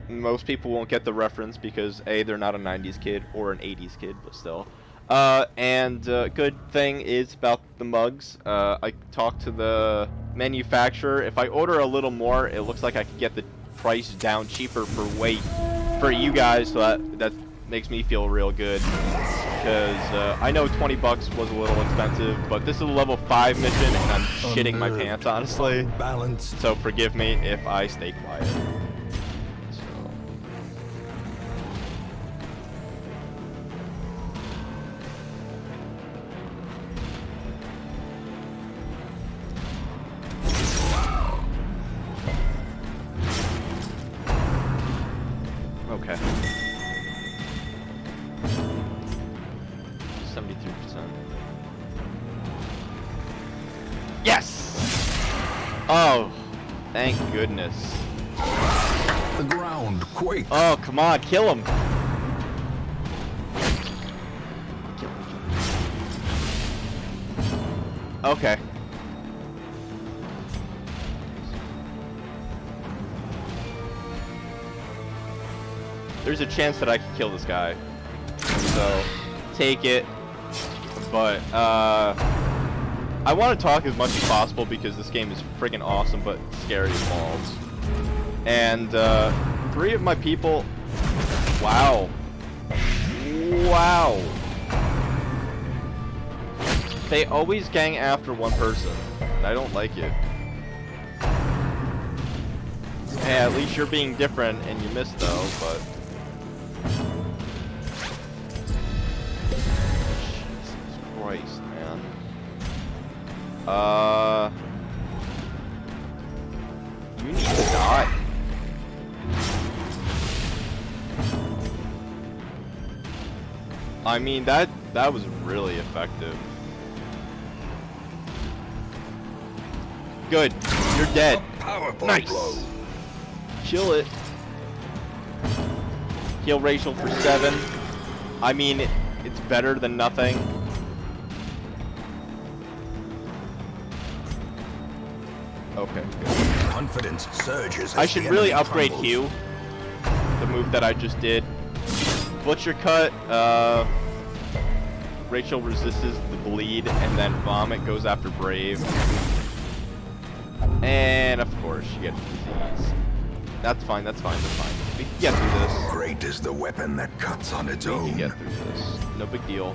Most people won't get the reference because A, they're not a 90s kid or an 80s kid, but still. Good thing is about the mugs. I talked to the manufacturer. If I order a little more, it looks like I can get the price down cheaper for weight for you guys, so that makes me feel real good, because I know 20 bucks was a little expensive, but this is a level 5 mission and I'm shitting my pants, honestly. Balanced. So forgive me if I stay quiet. Okay. 73%. Yes! Oh, thank goodness. The ground quakes. Oh, come on, kill him. Okay. There's a chance that I can kill this guy. So, take it. But, I want to talk as much as possible because this game is friggin' awesome, but scary as balls. And, 3 of my people... Wow. Wow. They always gang after one person. And I don't like it. Hey, at least you're being different and you missed though, but... Jesus Christ, man. You need to die. I mean, that was really effective. Good. You're dead. Nice. Blow. Kill it. Heal Rachel for 7. I mean, it's better than nothing. Okay, good. Confidence surges. I should really upgrade Hugh. The move that I just did. Butcher Cut. Rachel resists the bleed, and then Vomit goes after Brave. And of course, you get disease. That's fine. That's fine. That's fine. We can get through this. Great is the weapon that cuts on its own. We can get through this. No big deal.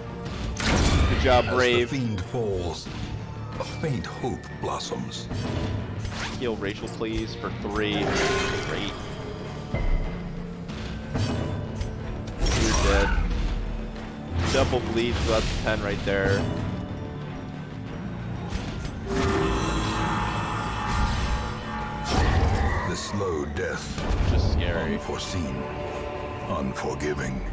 Good job, Brave. As the fiend falls, a faint hope blossoms. Heal Rachel, please, for 3. Great. You're dead. Double bleed, so that's 10 right there. The slow death. Just scary. Unforeseen. Unforgiving.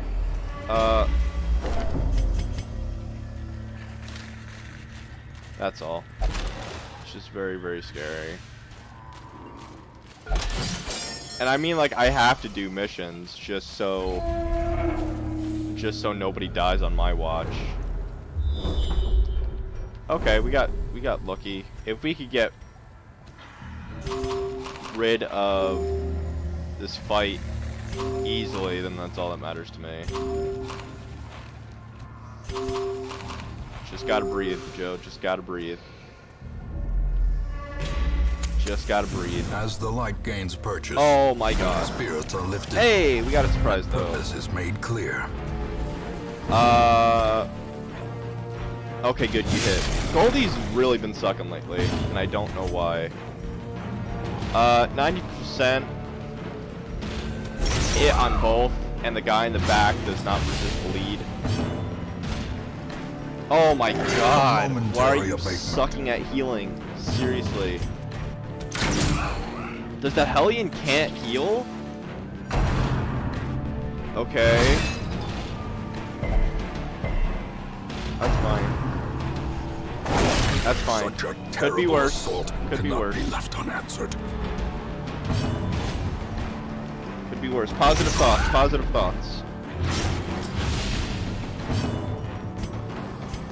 That's all. It's just very, very scary. And I mean, like, I have to do missions just so nobody dies on my watch. Okay, we got lucky. If we could get rid of this fight easily, then that's all that matters to me. Just gotta breathe, Joe. Just gotta breathe. Just gotta breathe. As the light gains purchase, oh my god. Spirits are lifted. Hey, we got a surprise though. Purpose is made clear. Okay, good, you hit. Goldie's really been sucking lately, and I don't know why. 90% hit on both, and the guy in the back does not resist bleed. Oh my god, why are you sucking at healing? Seriously. Does the Hellion can't heal? Okay. That's fine. That's fine. Could be worse. Could be worse. Left unanswered. Could be worse. Positive thoughts. Positive thoughts.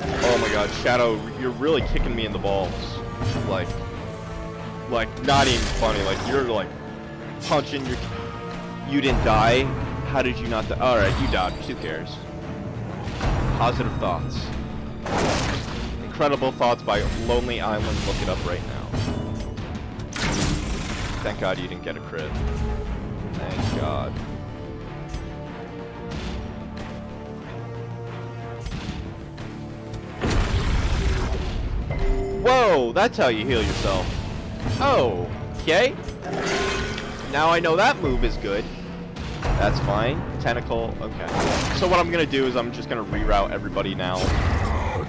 Oh my god, Shadow, you're really kicking me in the balls. Like, not even funny. Like, you're like punching your. You didn't die. How did you not die? All right, you dodged. Who cares? Positive thoughts. Incredible Thoughts by Lonely Island. Look it up right now. Thank God you didn't get a crit. Thank God. Whoa, that's how you heal yourself. Oh, okay. Now I know that move is good. That's fine. Tentacle, okay. So what I'm gonna do is I'm just gonna reroute everybody now.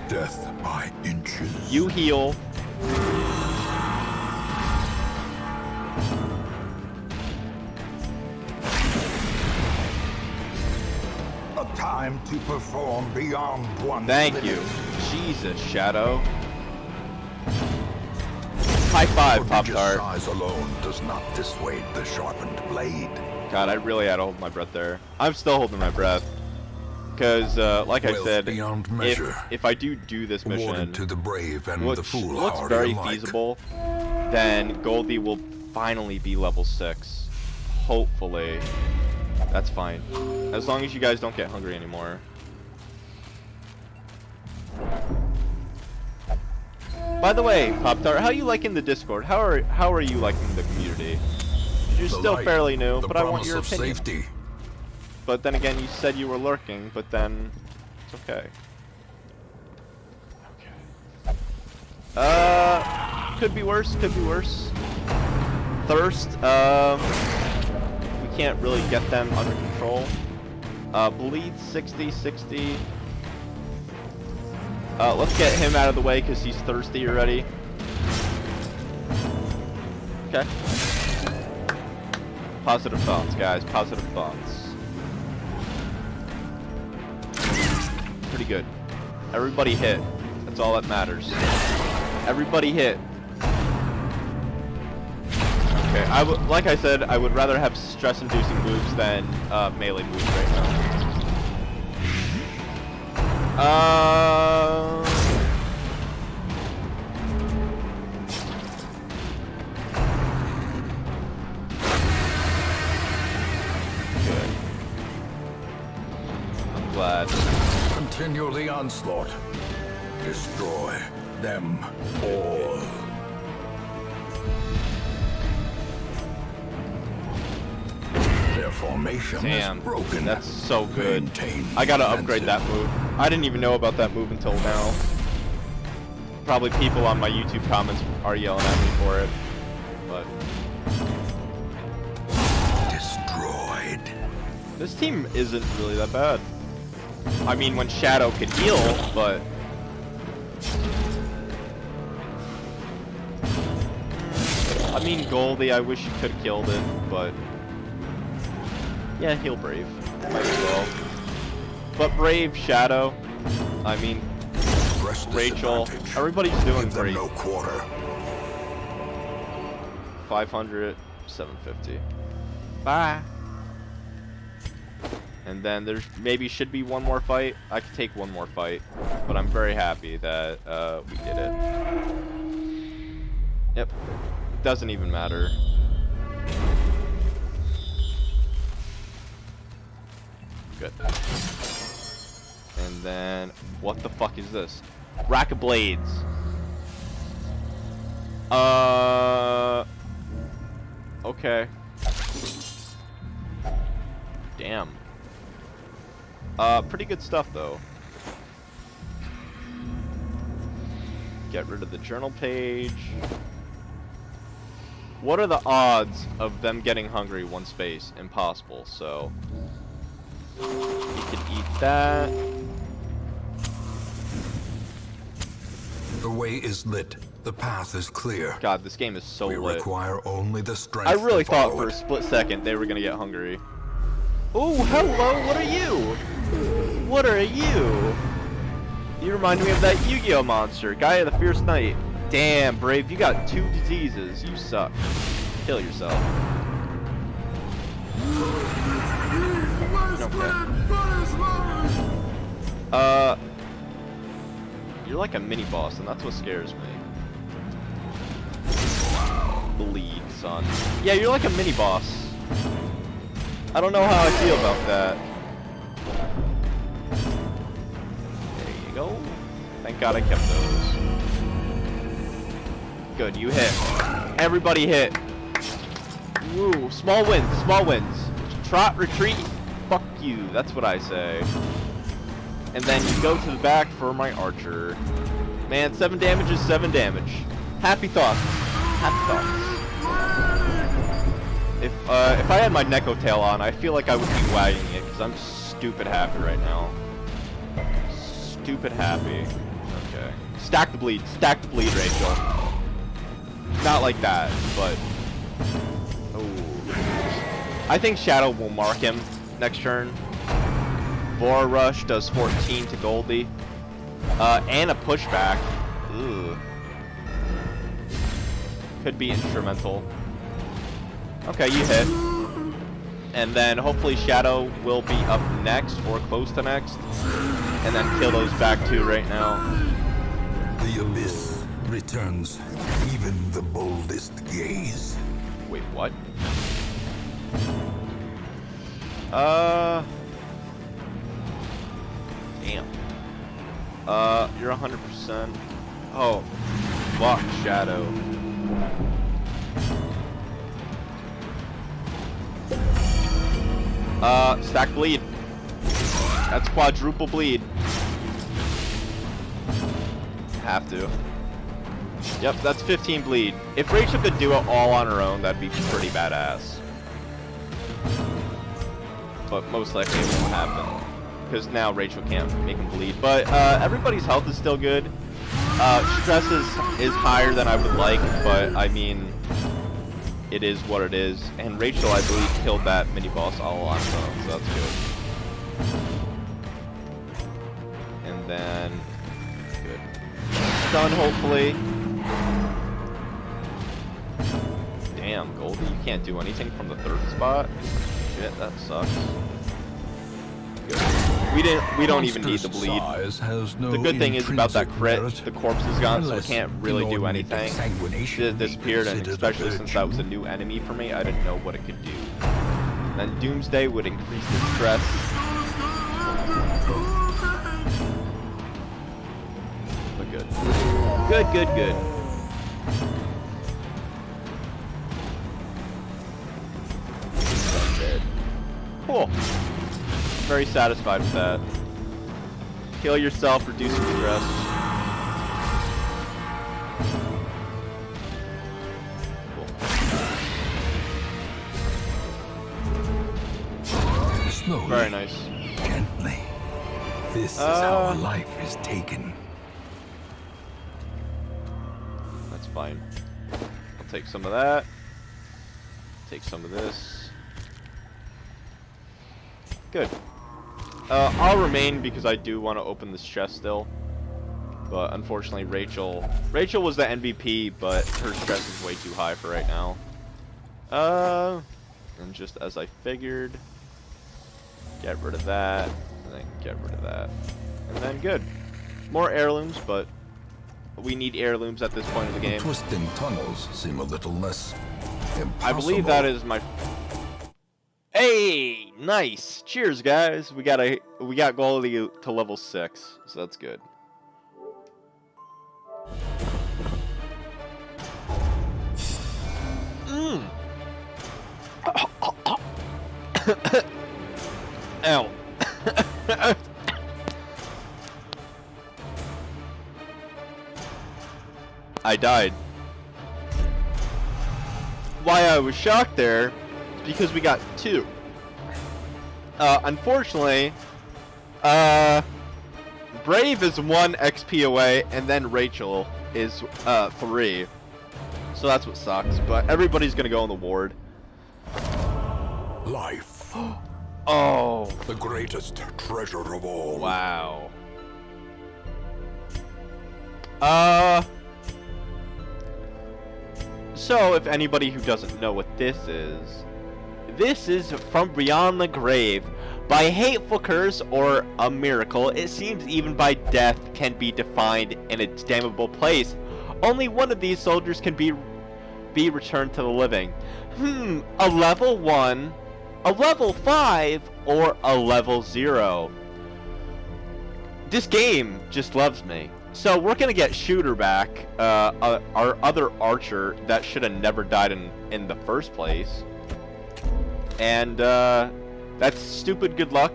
Death by inches. You heal. A time to perform beyond one. Thank you. Jesus, Shadow. High five, Pop-Tart. Size alone does not dissuade the sharpened blade. God, I really had to hold my breath there. I'm still holding my breath. Because, like I said, if I do this mission, to the brave and which the fool looks very feasible, then Goldie will finally be level 6. Hopefully. That's fine. As long as you guys don't get hungry anymore. By the way, Pop-Tart, how are you liking the Discord? How are you liking the community? You're still fairly new, but I want your opinion. Safety. But then again, you said you were lurking, but then it's okay. Okay. Could be worse, could be worse. Thirst, we can't really get them under control. Bleed 60. Let's get him out of the way because he's thirsty already. Okay. Positive thoughts, guys. Positive thoughts. Pretty good. Everybody hit. That's all that matters. Everybody hit. Okay, like I said, I would rather have stress-inducing moves than melee moves right now. Good. I'm glad. Continue the onslaught. Destroy them all. Their formation Damn, is broken. that's so good. Maintain I gotta defensive. upgrade that move. I didn't even know about that move until now. Probably people on my YouTube comments are yelling at me for it, but Destroyed. this team isn't really that bad. I mean, when Shadow could heal, but I mean, Goldie, I wish you could have killed it, but yeah, heal Brave. Might as well. But Brave, Shadow, I mean, Press this Rachel, advantage. everybody's doing Give them great. no quarter. 500, 750. Bye. And then there's maybe should be one more fight. I could take one more fight, but I'm very happy that we did it. Yep. Doesn't even matter. Good. And then, what the fuck is this? Rack of Blades. Okay. Damn. Pretty good stuff, though. Get rid of the journal page. What are the odds of them getting hungry one space? Impossible, so we can eat that. The way is lit. The path is clear. God, this game is so We lit. require only the strength. I really to thought follow for a it. split second they were gonna get hungry. Oh, hello, what are you? What are you? You remind me of that Yu-Gi-Oh monster, Guy of the Fierce Knight. Damn, Brave, you got 2 diseases. You suck. Kill yourself. Okay. You're like a mini boss, and that's what scares me. Bleed, son. Yeah, you're like a mini boss. I don't know how I feel about that. There you go. Thank God I kept those. Good, you hit. Everybody hit. Woo, small wins, small wins. Trot, retreat, fuck you. That's what I say. And then you go to the back for my archer. Man, 7 damage is 7 damage. Happy thoughts. Happy thoughts. If I had my Neko tail on, I feel like I would be wagging it, because I'm stupid happy right now. Stupid happy. Okay. Stack the bleed, Rachel. Not like that, but... Oh. I think Shadow will mark him next turn. Bora Rush does 14 to Goldie. And a pushback. Ooh. Could be instrumental. Okay, you hit. And then hopefully Shadow will be up next or close to next. And then kill those back 2 right now. The abyss returns even the boldest gaze. Wait, what? Damn. You're 100%. Oh, fuck, Shadow. Stack bleed. That's quadruple bleed. Have to. Yep, that's 15 bleed. If Rachel could do it all on her own, that'd be pretty badass. But most likely it won't happen. Because now Rachel can't make him bleed. But everybody's health is still good. Stress is higher than I would like, but I mean, it is what it is. And Rachel, I believe, killed that mini boss all on her own, so that's good. And then good. Done, hopefully. Damn, Goldie, you can't do anything from the third spot. Shit, that sucks. Good. We don't even need the bleed. The good thing is about that crit, the corpse is gone, so we can't really do anything. It disappeared, and especially since that was a new enemy for me, I didn't know what it could do. Then Doomsday would increase the stress. But good. Good, good, good. Dead. Cool. Very satisfied with that. Kill yourself, reduce your stress. Cool. Slowly, very nice. Gently. This is how a life is taken. That's fine. I'll take some of that. Take some of this. Good. I'll remain because I do want to open this chest still. But unfortunately, Rachel was the MVP, but her stress is way too high for right now. And just as I figured, get rid of that, and then get rid of that. And then good. More heirlooms, but we need heirlooms at this point of the game. Twisting tunnels seem a little less impossible. I believe that is my... Hey, nice. Cheers, guys. We got Goldie to level 6, so that's good. Ow. I died. Why I was shocked there is because we got 2. Unfortunately, Brave is 1 XP away, and then Rachel is 3. So that's what sucks, but everybody's gonna go on the ward. Life. Oh. The greatest treasure of all. Wow. So if anybody who doesn't know what this is From Beyond the Grave. By hateful curse or a miracle, it seems even by death can be defined in a damnable place. Only one of these soldiers can be returned to the living. A level 1, a level 5, or a level 0. This game just loves me. So we're gonna get Shooter back, our other archer that should have never died in the first place. And that's stupid good luck.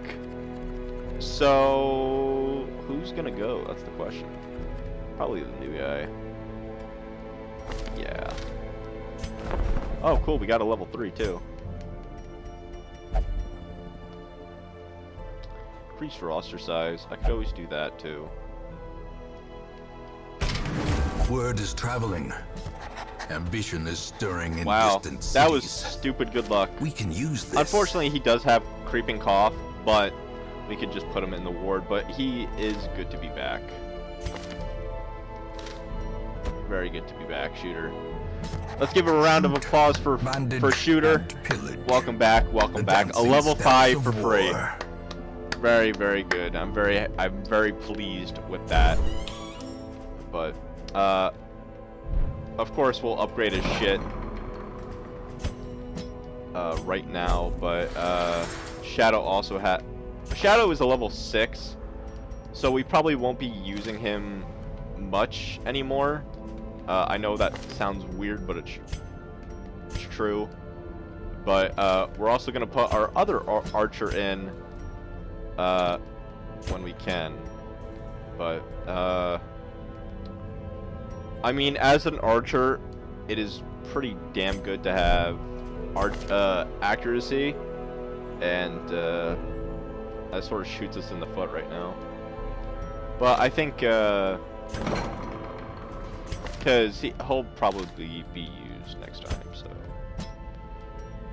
So who's gonna go? That's the question. Probably the new guy. Yeah. Oh, cool. We got a level 3 too. Priest for ostracize. I could always do that too. Word is traveling. Ambition is stirring in wow, distant cities. That was stupid good luck. We can use this. Unfortunately, he does have creeping cough, but we could just put him in the ward. But he is good to be back. Very good to be back, Shooter. Let's give a round of applause for Shooter. Welcome back, welcome back. A level 5 for free. Very, very good. I'm very pleased with that. But of course we'll upgrade his shit right now. But Shadow also Shadow is a level 6, so we probably won't be using him much anymore. I know that sounds weird, but it's true. But we're also gonna put our other archer in when we can. But I mean, as an archer, it is pretty damn good to have accuracy, and that sort of shoots us in the foot right now. But I think because he'll probably be used next time, so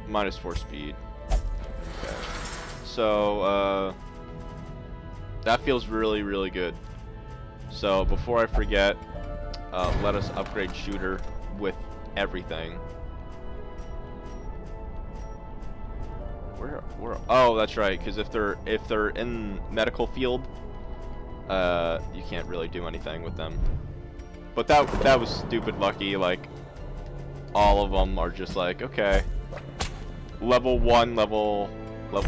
-4 speed. Okay. So, that feels really, really good. So, before I forget, let us upgrade shooter with everything. Oh, that's right, because if they're in medical field, you can't really do anything with them. But that was stupid lucky. Like, all of them are just like, okay, level 1, level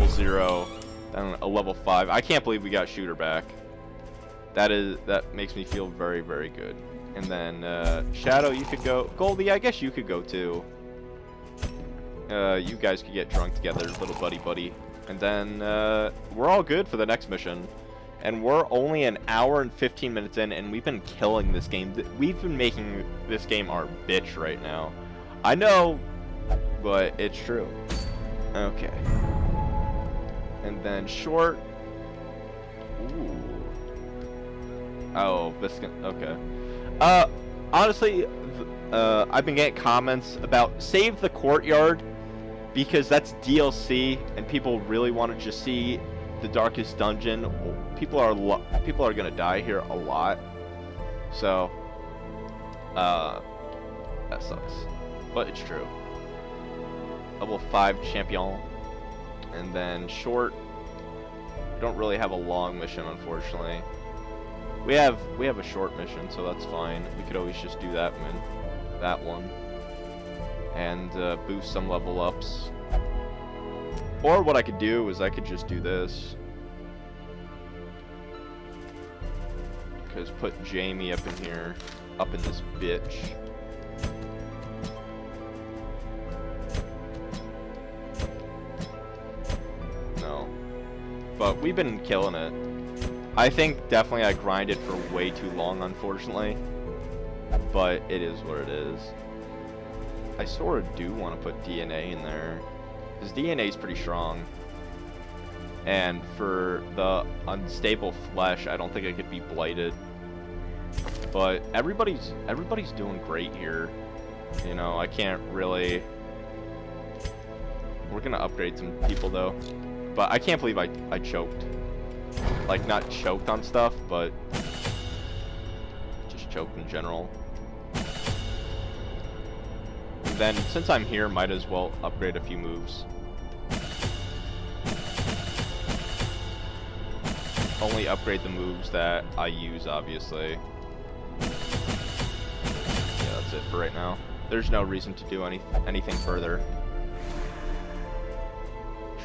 0, then a level 5. I can't believe we got shooter back. That makes me feel very, very good. And then Shadow, you could go. Goldie, I guess you could go too. You guys could get drunk together, little buddy. And then we're all good for the next mission. And we're only an hour and 15 minutes in, and we've been killing this game. We've been making this game our bitch right now. I know, but it's true. Okay. And then short. Ooh. Oh, this can, okay. Honestly, I've been getting comments about save the courtyard, because that's DLC and people really want to just see the darkest dungeon. People are gonna die here a lot, so that sucks, but it's true. Level 5 champion, and then short. We don't really have a long mission, unfortunately. We have a short mission, so that's fine. We could always just do that one, and boost some level ups. Or what I could do is I could just do this. Because put Jamie up in here, up in this bitch. No. But we've been killing it. I think definitely I grinded for way too long, unfortunately. But it is what it is. I sort of do want to put DNA in there. Because DNA is pretty strong. And for the unstable flesh, I don't think I could be blighted. But everybody's doing great here. You know, I can't really... We're gonna upgrade some people though. But I can't believe I choked. Like, not choked on stuff, but just choked in general. And then, since I'm here, might as well upgrade a few moves. Only upgrade the moves that I use, obviously. Yeah, that's it for right now. There's no reason to do anything further.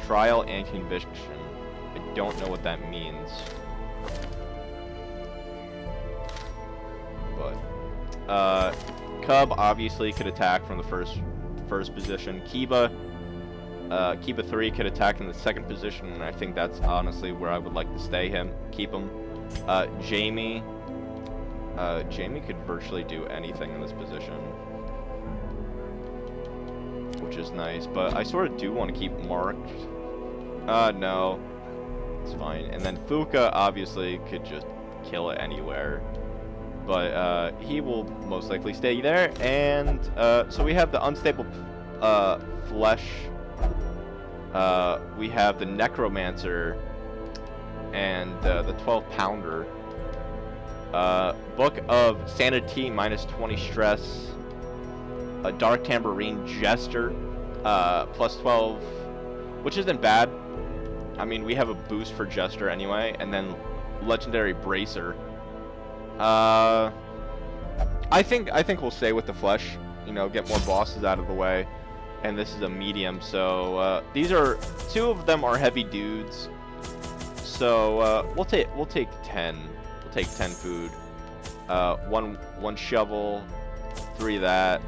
Trial and conviction. I don't know what that means. But Cub obviously could attack from the first position. Kiba 3 could attack in the second position, and I think that's honestly where I would like to keep him. Jamie could virtually do anything in this position, which is nice, but I sort of do want to keep marked. No, it's fine. And then Fuka obviously could just kill it anywhere, but he will most likely stay there. And so we have the unstable flesh. We have the Necromancer and the 12-pounder. Book of Sanity, -20 stress. A Dark Tambourine Jester, +12, which isn't bad. I mean, we have a boost for Jester anyway, and then Legendary Bracer. I think we'll stay with the flesh. You know, get more bosses out of the way. And this is a medium, so these are 2 of them are heavy dudes. So we'll take 10. We'll take 10 food. One shovel, 3 of that,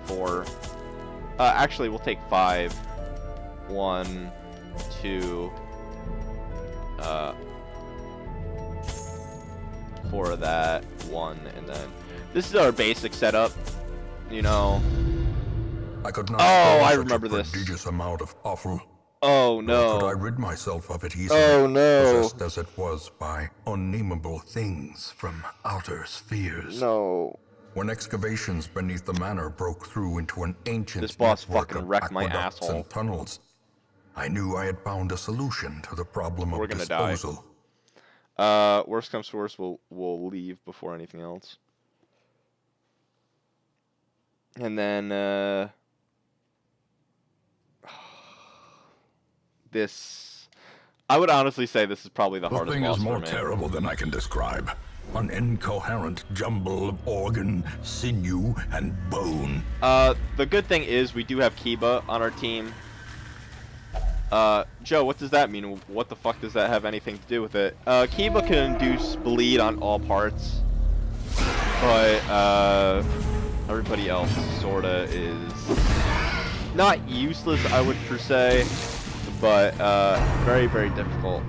4. Actually, we'll take 5. 1, 2, 4 of that, 1, and then this is our basic setup. You know. I could not I remember a this. prodigious amount of offal. Oh no. Nor could I rid myself of it easily. Oh no. Possessed as it was by unnameable things from outer spheres. No. When excavations beneath the manor broke through into an ancient This boss network fucking of wrecked my aqueducts asshole. and tunnels, I knew I had found a solution to the problem We're of gonna disposal. die. Worst comes to worst, we'll leave before anything else. And then this, I would honestly say this is probably the The hardest thing boss is more for me. terrible than I can describe. An incoherent jumble of organ, sinew, and bone. The good thing is we do have Kiba on our team. Joe, what does that mean? What the fuck does that have anything to do with it? Kiba can induce bleed on all parts, but everybody else sorta is not useless, I would per se, but very, very difficult.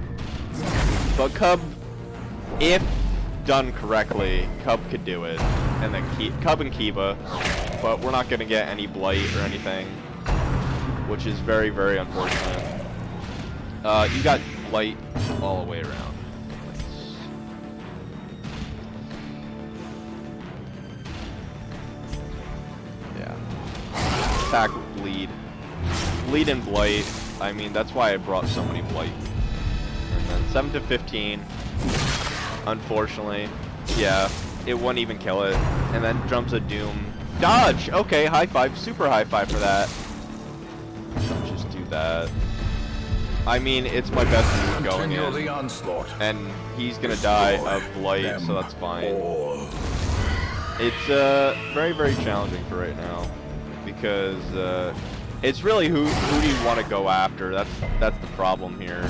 But Cub, if done correctly, Cub could do it, and then Cub and Kiba, but we're not gonna get any blight or anything, which is very, very unfortunate. You got blight all the way around. Yeah. Attack with bleed. Bleed and blight. I mean, that's why I brought so many blight. And then 7 to 15. Unfortunately. Yeah, it wouldn't even kill it. And then Drums of Doom. Dodge! Okay, high five. Super high five for that. Just do that. I mean, it's my best move going in. The onslaught. And he's gonna die of blight, so that's fine. It's very, very challenging for right now. Because it's really who do you want to go after? That's the problem here.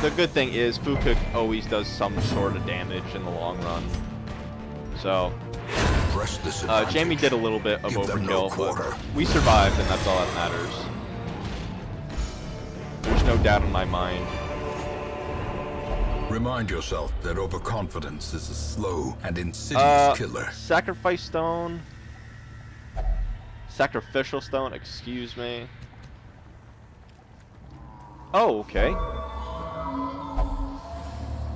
The good thing is Fuka always does some sort of damage in the long run. So Jamie did a little bit of overkill, but we survived, and that's all that matters. There's no doubt in my mind. Remind yourself that overconfidence is a slow and insidious killer. Sacrifice stone. Sacrificial stone, excuse me. Oh, okay.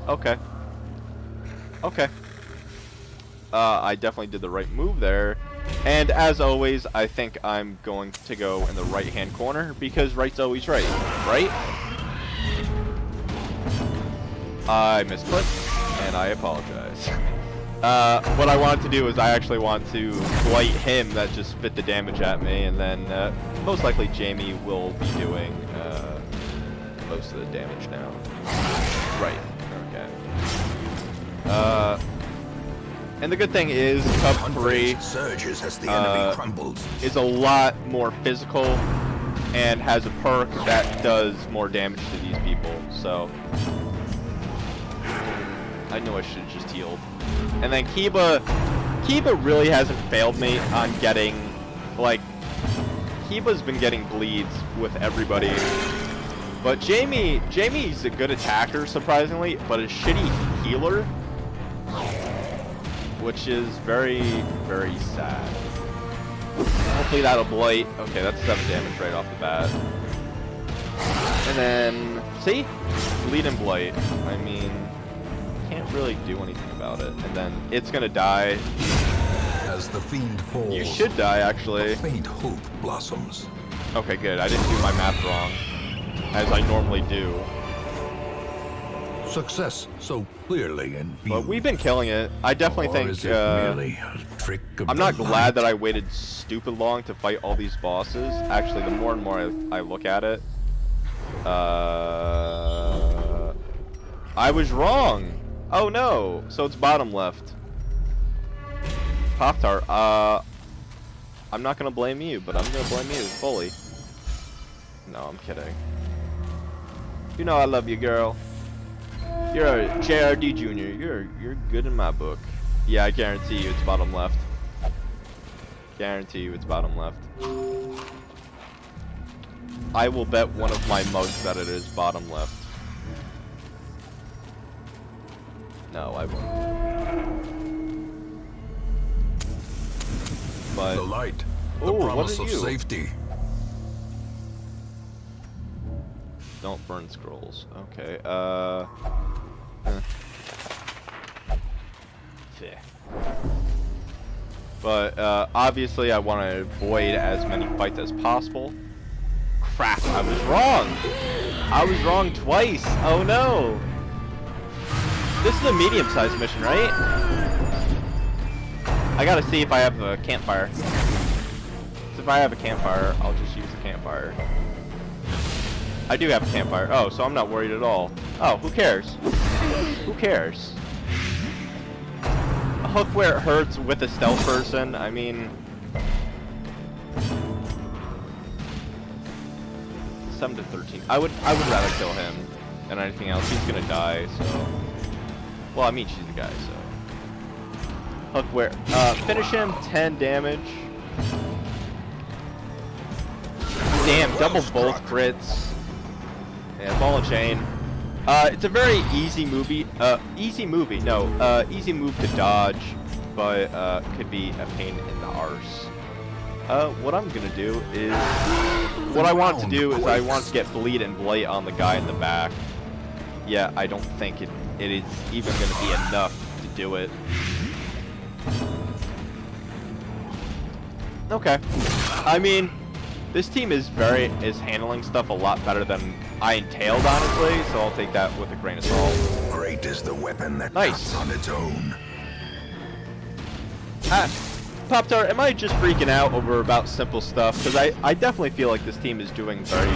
Okay. Okay. I definitely did the right move there. And as always, I think I'm going to go in the right-hand corner because right's always right, right? I misclicked, and I apologize. What I wanted to do is I actually want to blight him that just spit the damage at me, and then most likely Jamie will be doing most of the damage now. Right, okay. And the good thing is, Cub 3 surges as the enemy crumbles. Is a lot more physical and has a perk that does more damage to these people, so I knew I should have just healed. And then Kiba really hasn't failed me on getting, like, Kiba's been getting bleeds with everybody. But Jamie's a good attacker, surprisingly, but a shitty healer, which is very, very sad. Hopefully that'll blight. Okay, that's 7 damage right off the bat. And then, see? Bleed and blight. I mean, can't really do anything about it. And then it's gonna die. As the fiend falls, you should die, actually. A faint hope blossoms. Okay, good. I didn't do my math wrong, as I normally do. Success so clearly in view. But we've been killing it. I definitely think. Is it merely a trick of I'm not the glad light? that I waited stupid long to fight all these bosses. Actually, the more and more I look at it, I was wrong. Oh no! So it's bottom left. Pop-Tart. I'm not gonna blame you, but I'm gonna blame you fully. No, I'm kidding. You know I love you, girl. You're a JRD Junior. You're good in my book. Yeah, I guarantee you it's bottom left. Guarantee you it's bottom left. I will bet one of my mugs that it is bottom left. No, I won't. But The light. The promise of safety. Don't burn scrolls. Okay, But obviously I want to avoid as many fights as possible. Crap, I was wrong. I was wrong twice. Oh no. This is a medium-sized mission, right? I gotta see if I have a campfire. So if I have a campfire, I'll just use the campfire. I do have a campfire. Oh, so I'm not worried at all. Oh, who cares? Who cares? A hook where it hurts with a stealth person, I mean... 7 to 13. I would rather kill him than anything else. He's gonna die, so... Well, I mean, she's the guy, so... Hook where... finish him, 10 damage. Damn, double both crits. Yeah, ball and chain. It's a very easy movie. Easy move to dodge, but could be a pain in the arse. What I'm gonna do is, what I want to do is I want to get bleed and blight on the guy in the back. Yeah, I don't think it is even gonna be enough to do it. Okay. I mean, this team is handling stuff a lot better than I entailed, honestly, so I'll take that with a grain of salt. Great is the weapon that Nice. cuts on its own. Pop-Tart, am I just freaking out over about simple stuff? Because I definitely feel like this team is doing very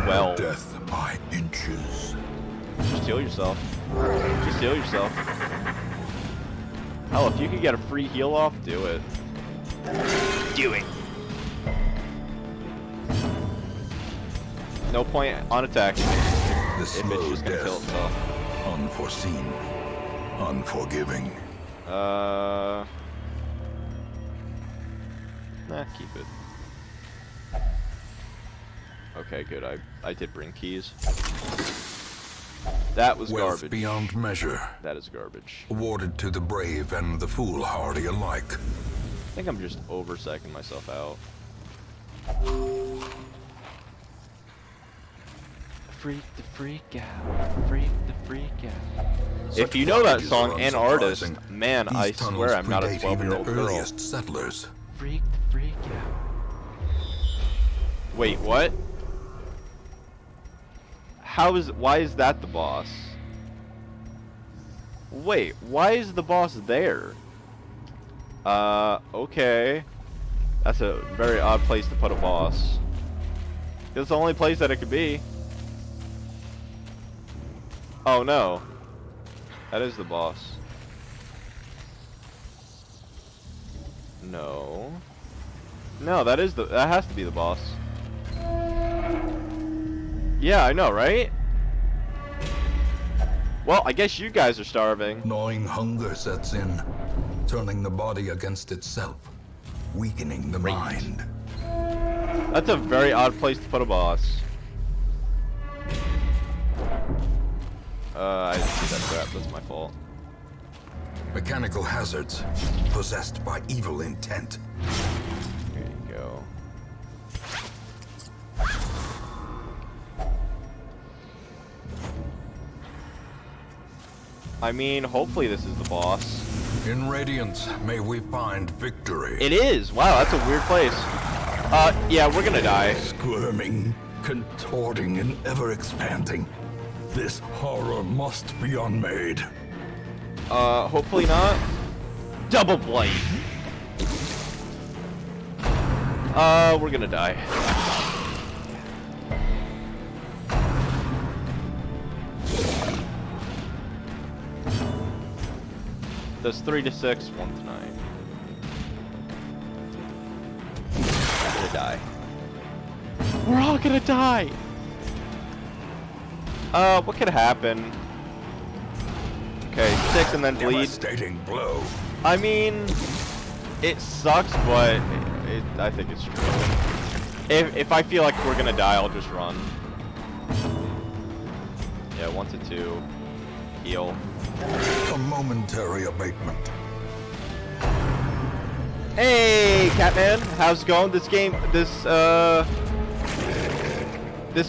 well. Death by inches. Just heal yourself. Just heal yourself. Hell, if you could get a free heal off, do it. Do it. No point on attacking The if it's slow just gonna kill death. itself. Unforeseen. Unforgiving. Nah, keep it. Okay, good. I did bring keys. That was Wealth garbage. beyond measure. That is garbage. Awarded to the brave and the foolhardy alike. I think I'm just over-psyching myself out. Freak the freak out. Freak the freak out. If you know that song and artist, man, I swear I'm not a 12-year-old girl. Earliest settlers. Freak the freak out. Wait, what? Why is that the boss? Wait, why is the boss there? Okay. That's a very odd place to put a boss. It's the only place that it could be. Oh no. That is the boss. No. No, that has to be the boss. Yeah, I know, right? Well, I guess you guys are starving. Gnawing hunger sets in, turning the body against itself, weakening the mind. That's a very odd place to put a boss. I didn't see that trap. That's my fault. Mechanical hazards, possessed by evil intent. Here you go. I mean, hopefully this is the boss. In Radiance, may we find victory. It is! Wow, that's a weird place. Yeah, we're gonna die. Squirming, contorting, and ever-expanding. This horror must be unmade. Hopefully not. Double blight. We're gonna die. Does 3 to 6, 1 to 9. I'm gonna die. We're all gonna die! What could happen? Okay, 6 and then bleed. Devastating blow. I mean, it sucks, but I think it's true. If I feel like we're gonna die, I'll just run. Yeah, 1 to 2. Heal. A momentary abatement. Hey, Catman, how's it going? This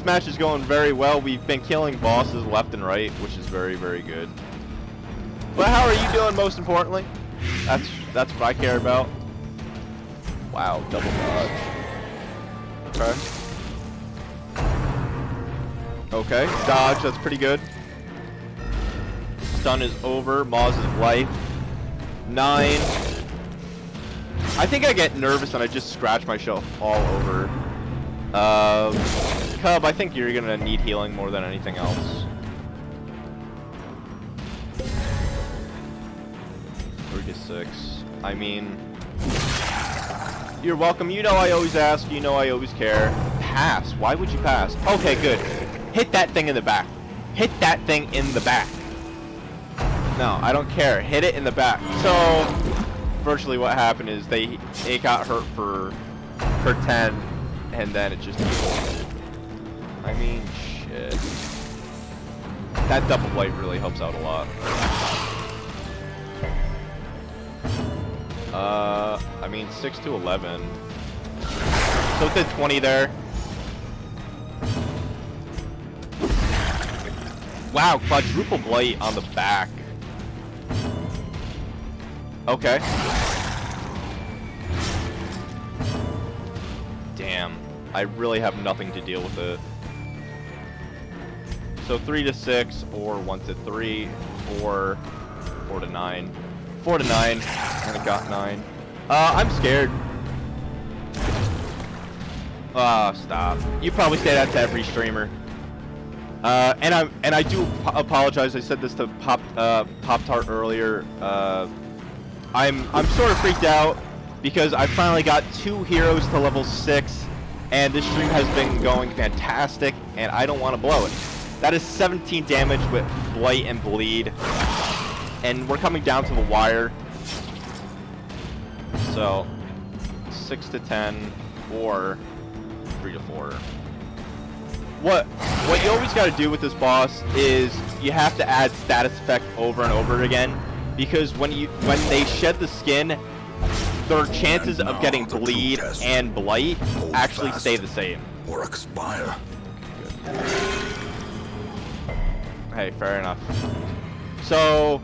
match is going very well. We've been killing bosses left and right, which is very, very good. But how are you doing, most importantly? That's what I care about. Wow, double dodge. Okay. Okay, dodge, that's pretty good. Stun is over, Maw's life. 9. I think I get nervous and I just scratch myself all over. Cub, I think you're gonna need healing more than anything else. 3 to 6. I mean, you're welcome. You know I always ask. You know I always care. Pass. Why would you pass? Okay, good. Hit that thing in the back. Hit that thing in the back. No, I don't care. Hit it in the back. So, virtually what happened is it got hurt for 10, and then it just healed. I mean, shit. That double blight really helps out a lot. I mean, 6 to 11. So it did 20 there. Wow, quadruple blight on the back. Okay. Damn. I really have nothing to deal with it. So 3 to 6, or 1 to 3, or 4 to 9. 4 to 9, and it got 9. I'm scared. Stop. You probably say that to every streamer. And I do apologize. I said this to Pop-Tart earlier. I'm sort of freaked out because I finally got 2 heroes to level 6, and this stream has been going fantastic, and I don't want to blow it. That is 17 damage with Blight and Bleed, and we're coming down to the wire. So 6 to 10 or 3 to 4. What you always got to do with this boss is you have to add status effect over and over again, because when they shed the skin, their chances of getting Bleed and Blight actually stay the same. Or expire. Good. Hey, fair enough. So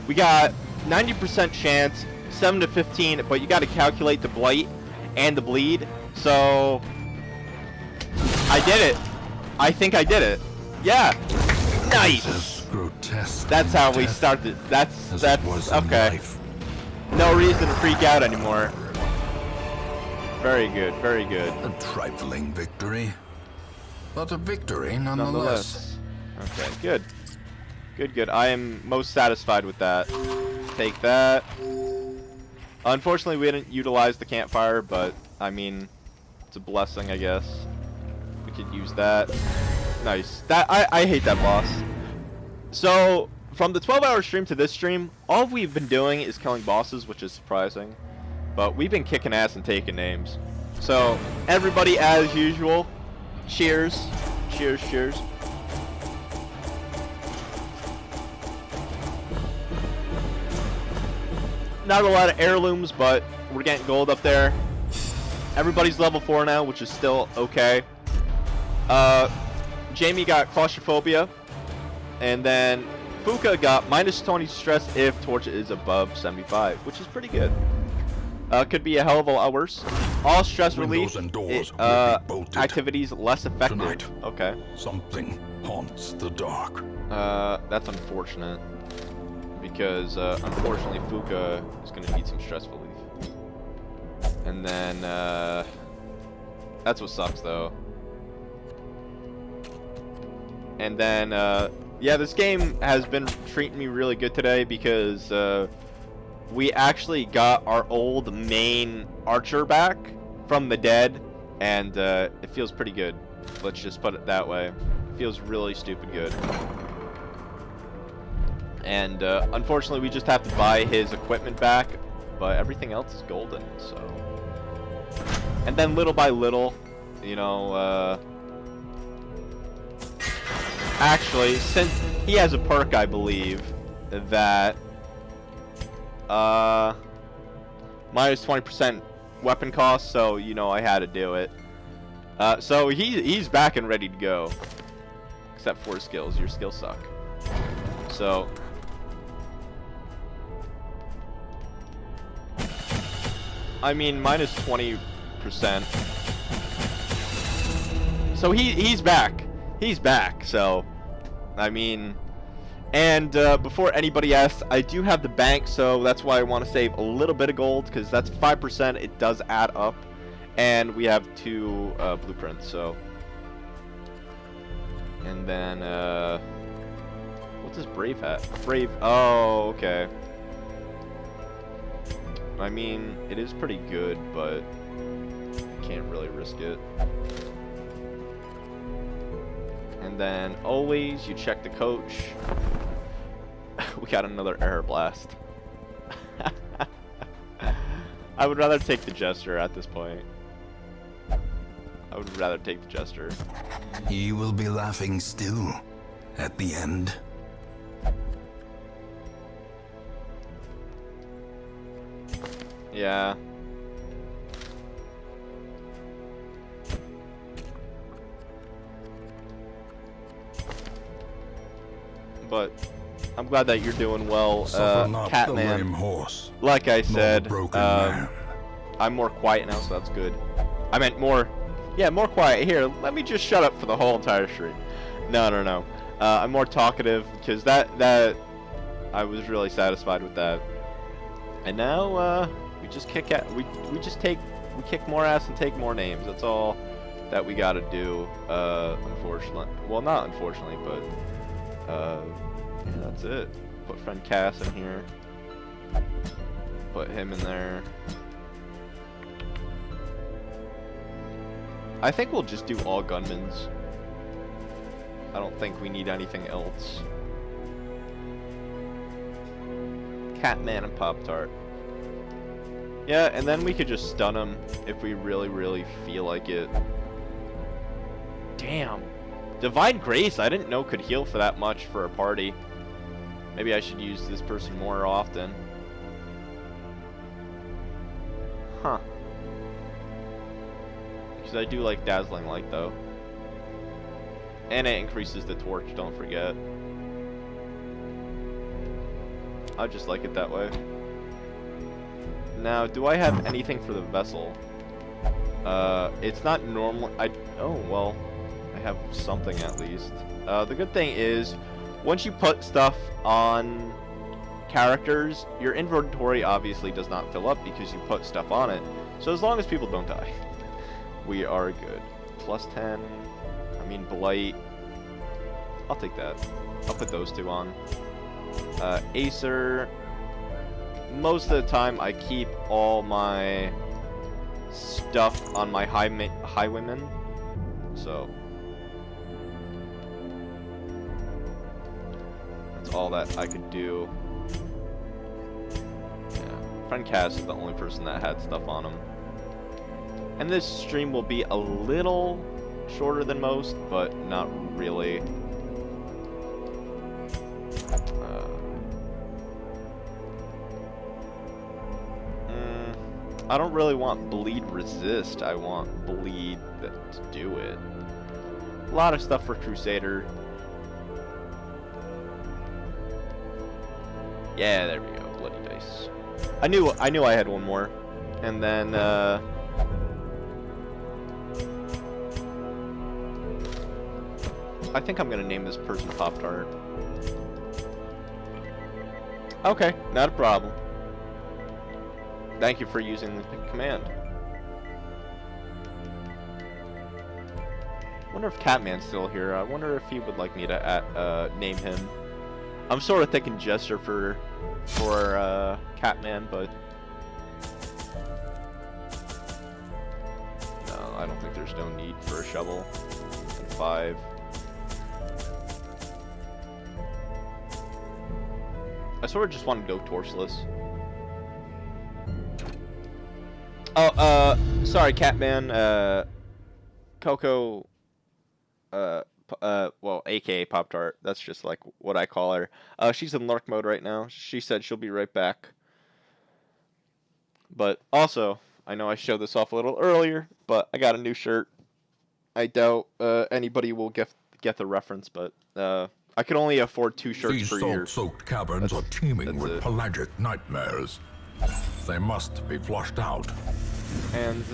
we got 90% chance, 7 to 15, but you got to calculate the Blight and the Bleed. So I did it. I think I did it. Yeah. Nice. Grotesque. That's how we started. That's okay. No reason to freak out anymore. Very good. Very good. A trifling victory, but a victory nonetheless. Okay. Good. Good. I am most satisfied with that. Take that. Unfortunately, we didn't utilize the campfire, but I mean, it's a blessing, I guess. We could use that. Nice. That I hate that boss. So from the 12-hour stream to this stream, all we've been doing is killing bosses, which is surprising. But we've been kicking ass and taking names. So everybody, as usual, cheers. Cheers, cheers. Not a lot of heirlooms, but we're getting gold up there. Everybody's level 4 now, which is still okay. Jamie got claustrophobia, and then Fuka got minus 20 stress if torch is above 75, which is pretty good. Could be a hell of a lot worse. All stress relief activities less effective. Tonight, okay. Something haunts the dark. That's unfortunate, because unfortunately Fuka is going to need some stress relief. And then that's what sucks though. And then yeah, this game has been treating me really good today, because we actually got our old main archer back from the dead, and it feels pretty good. Let's just put it that way. It feels really stupid good. And unfortunately, we just have to buy his equipment back, but everything else is golden. So, and then little by little, you know. Actually, since he has a perk, I believe, that minus 20% weapon cost, so you know I had to do it. So he's back and ready to go, except for his skills. Your skills suck. So I mean, minus 20%. So he's back. He's back, so... I mean... And before anybody asks, I do have the bank, so that's why I want to save a little bit of gold, because that's 5%. It does add up. And we have 2 blueprints, so... And then, what's this Brave hat? Brave... Oh, okay. I mean, it is pretty good, but I can't really risk it. And then, always, you check the coach. We got another error blast. I would rather take the Jester at this point. I would rather take the Jester. He will be laughing still at the end. Yeah. But I'm glad that you're doing well, Catman. Like I said, I'm more quiet now, so that's good. I meant more, yeah, more quiet. Here, let me just shut up for the whole entire stream. No. I'm more talkative because that I was really satisfied with that. And now we just kick we kick more ass and take more names. That's all that we gotta do. Unfortunately, well, not unfortunately, but yeah, that's it. Put friend Cass in here. Put him in there. I think we'll just do all gunmans. I don't think we need anything else. Catman and Pop-Tart. Yeah, and then we could just stun him if we really feel like it. Damn. Divine Grace, I didn't know could heal for that much for a party. Maybe I should use this person more often. Huh. Because I do like Dazzling Light, though. And it increases the torch, don't forget. I just like it that way. Now, do I have anything for the vessel? It's not normal. Oh, well, I have something at least. The good thing is, once you put stuff on characters, your inventory obviously does not fill up because you put stuff on it. So as long as people don't die, we are good. Plus 10. I mean, Blight. I'll take that. I'll put those 2 on. Acer. Most of the time, I keep all my stuff on my highwaymen. So that's all that I could do. Yeah. Friend Cass is the only person that had stuff on him. And this stream will be a little shorter than most, but not really. I don't really want bleed resist. I want bleed to do it. A lot of stuff for Crusader. Yeah, there we go. Bloody dice. I knew I had one more, and then I think I'm gonna name this person Pop-Tart. Okay, not a problem. Thank you for using the command. Wonder if Catman's still here. I wonder if he would like me to name him. I'm sort of thinking Jester for Catman, but no, I don't think there's no need for a shovel. And 5. I sort of just want to go torchless. Oh, sorry, Catman, Coco, well, aka Pop-Tart, that's just like what I call her. She's in lurk mode right now. She said she'll be right back. But also, I know I showed this off a little earlier, but I got a new shirt. I doubt anybody will get the reference, but I can only afford 2 shirts per year. These salt-soaked caverns are teeming with pelagic nightmares. they must be flushed out. And,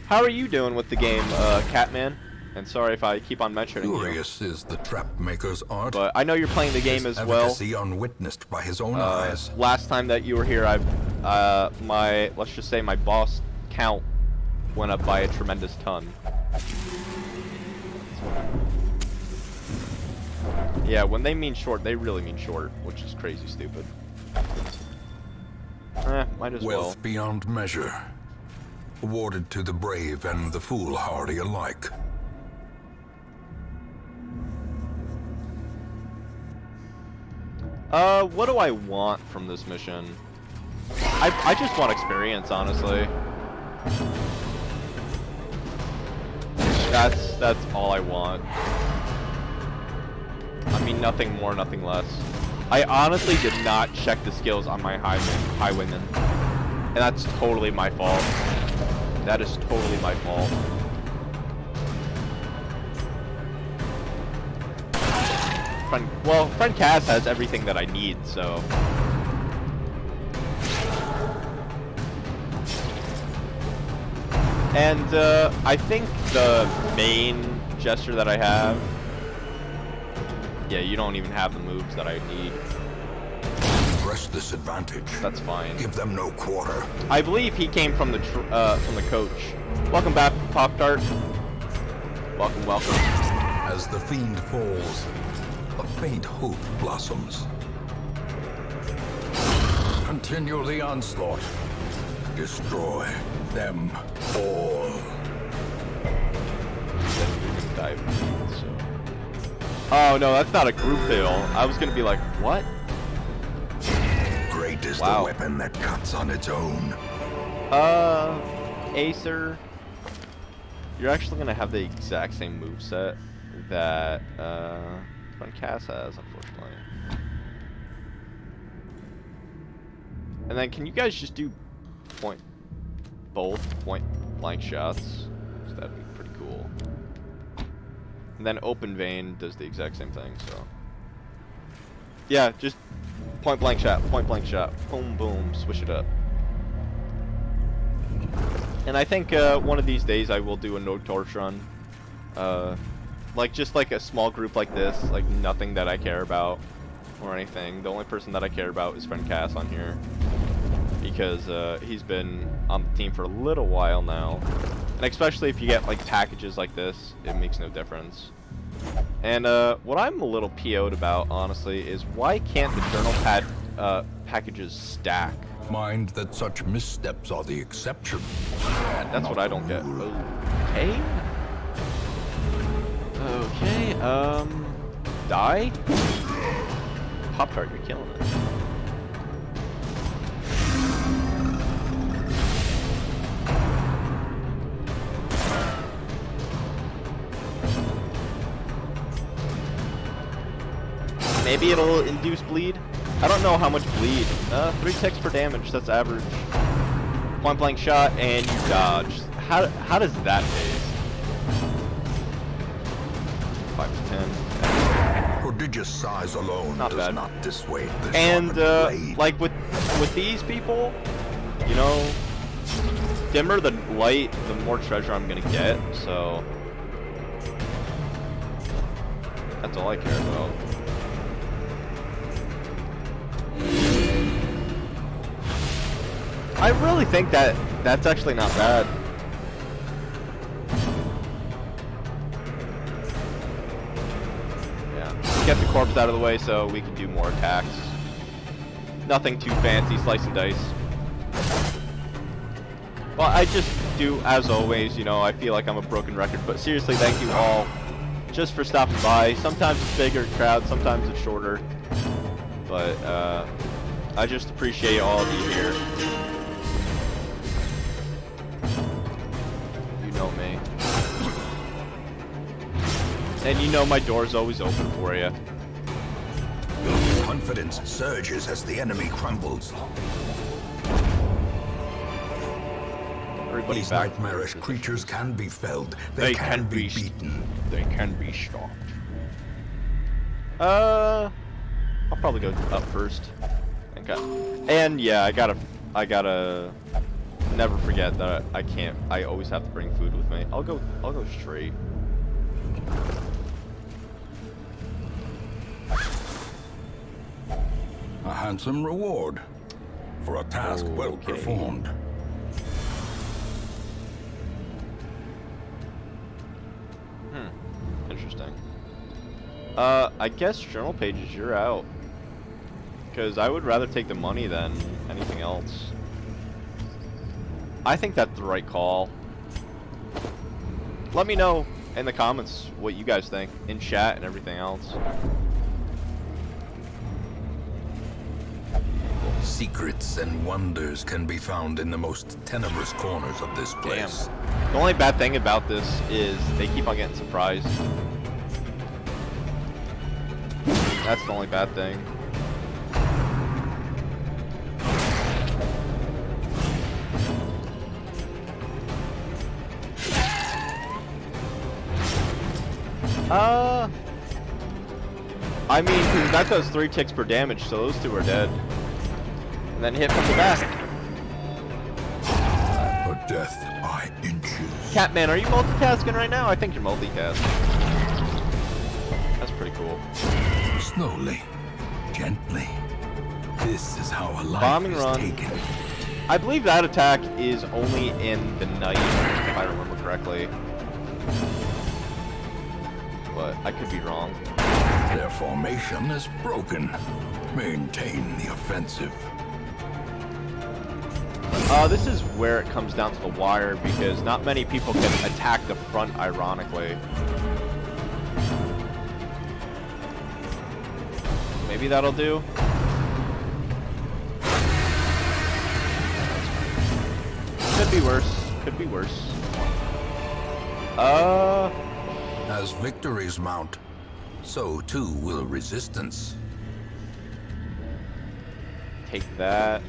how are you doing with the game, Catman? And sorry if I keep on mentioning you. Curious is the trap maker's art. But I know you're playing the game His as well. efficacy unwitnessed by his own eyes. Last time that you were here, let's just say my boss count went up by a tremendous ton. Yeah, when they mean short, they really mean short, which is crazy stupid. Might as well. Wealth beyond measure, awarded to the brave and the foolhardy alike. What do I want from this mission? I just want experience, honestly. That's all I want. I mean, nothing more, nothing less. I honestly did not check the skills on my highwayman. And that's totally my fault. That is totally my fault. Friend Cass has everything that I need, so. And I think the main gesture that I have, yeah, you don't even have the moves that I need. Press this advantage. That's fine. Give them no quarter. I believe he came from the coach. Welcome back, Pop-Tart. Welcome, welcome. As the fiend falls, a faint hope blossoms. Continue the onslaught. Destroy them all. Oh no, that's not a group kill. I was gonna be like, what? Great is the weapon that cuts on its own. Acer, you're actually gonna have the exact same moveset that Friend Cass has, unfortunately. And then can you guys just do both point blank shots? So that'd be pretty cool. And then Open Vein does the exact same thing, so. Yeah, just point blank shot, boom, boom, switch it up. And I think one of these days I will do a no torch run. Like just like a small group like this, like nothing that I care about or anything. The only person that I care about is Friend Cass on here. Because he's been on the team for a little while now. And especially if you get like packages like this, it makes no difference. And what I'm a little PO'd about, honestly, is why can't the journal packages stack? Mind that such missteps are the exception. That's what I don't get. Okay. Okay, die? Pop-Tart, you're killing it. Maybe it'll induce bleed. I don't know how much bleed. 3 ticks per damage, that's average. Point blank shot and you dodge. How does that taste? 5 to 10. Prodigious size alone does not dissuade this. And like with these people, you know, dimmer the light, the more treasure I'm gonna get. So that's all I care about. I really think that that's actually not bad. Yeah, get the corpse out of the way so we can do more attacks. Nothing too fancy, slice and dice. Well, I just do, as always, you know, I feel like I'm a broken record, but seriously, thank you all just for stopping by. Sometimes it's bigger crowd, sometimes it's shorter, but I just appreciate all of you here. Me. And you know my door's always open for you. Confidence surges as the enemy crumbles. Everybody These nightmarish creatures can be felled. They can be beaten. They can be stopped. I'll probably go up first. Okay. And yeah, I gotta I gotta never forget that I can't. I always have to bring food with me. I'll go straight. A handsome reward for a task well performed. Interesting. I guess journal pages, you're out. Because I would rather take the money than anything else. I think that's the right call. Let me know in the comments what you guys think, in chat and everything else. Secrets and wonders can be found in the most tenebrous corners of this place. Damn. The only bad thing about this is they keep on getting surprised. That's the only bad thing. I mean, because that does 3 ticks per damage, so those 2 are dead. And then hit from the back. A death by inches. Catman, are you multitasking right now? I think you're multitasking. That's pretty cool. Slowly, gently. This is how a life Bombing is run. taken. I believe that attack is only in the night, if I remember correctly. But I could be wrong. Their formation is broken. Maintain the offensive. This is where it comes down to the wire, because not many people can attack the front, ironically. Maybe that'll do. Could be worse. Could be worse. As victories mount, so too will resistance. Take that.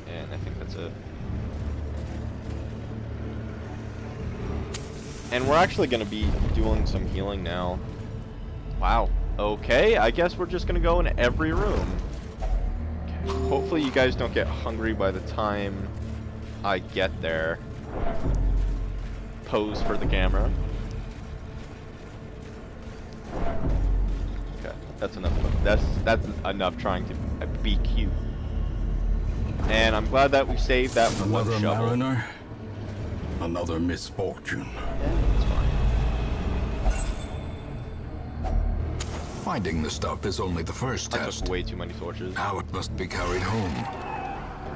And I think that's it. And we're actually going to be doing some healing now. Wow. Okay, I guess we're just going to go in every room. Okay. Hopefully you guys don't get hungry by the time I get there. Pose for the camera. Okay, that's enough. That's enough trying to be cute. And I'm glad that we saved that one Another shovel. mariner, another misfortune. Yeah, that's fine. Finding the stuff is only the first I test. took way too many torches. Now it must be carried home.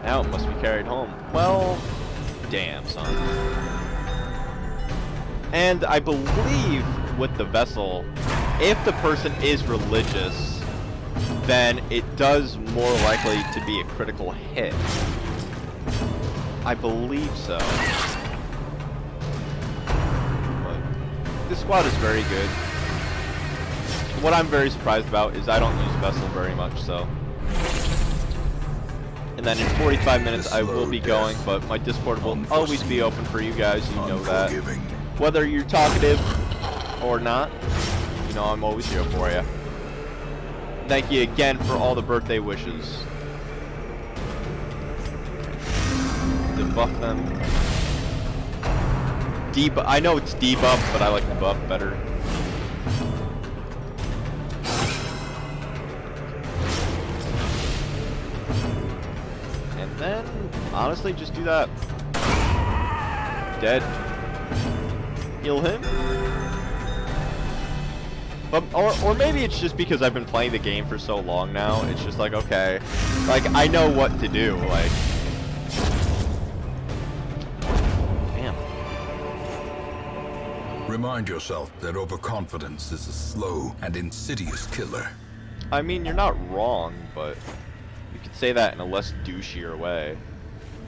Now it must be carried home. Well, damn, son. And I believe with the vessel, if the person is religious, then it does more likely to be a critical hit. I believe so. But this squad is very good. What I'm very surprised about is I don't use vessel very much, so. And then in 45 minutes I will be going, but my Discord will always be open for you guys, you know that. Whether you're talkative or not, you know I'm always here for you. Thank you again for all the birthday wishes. Debuff them. I know it's debuff, but I like the buff better. And then, honestly, just do that. Dead. Heal him. Or maybe it's just because I've been playing the game for so long now. It's just like, okay, like I know what to do. Like, damn. Remind yourself that overconfidence is a slow and insidious killer. I mean, you're not wrong, but you could say that in a less douchier way.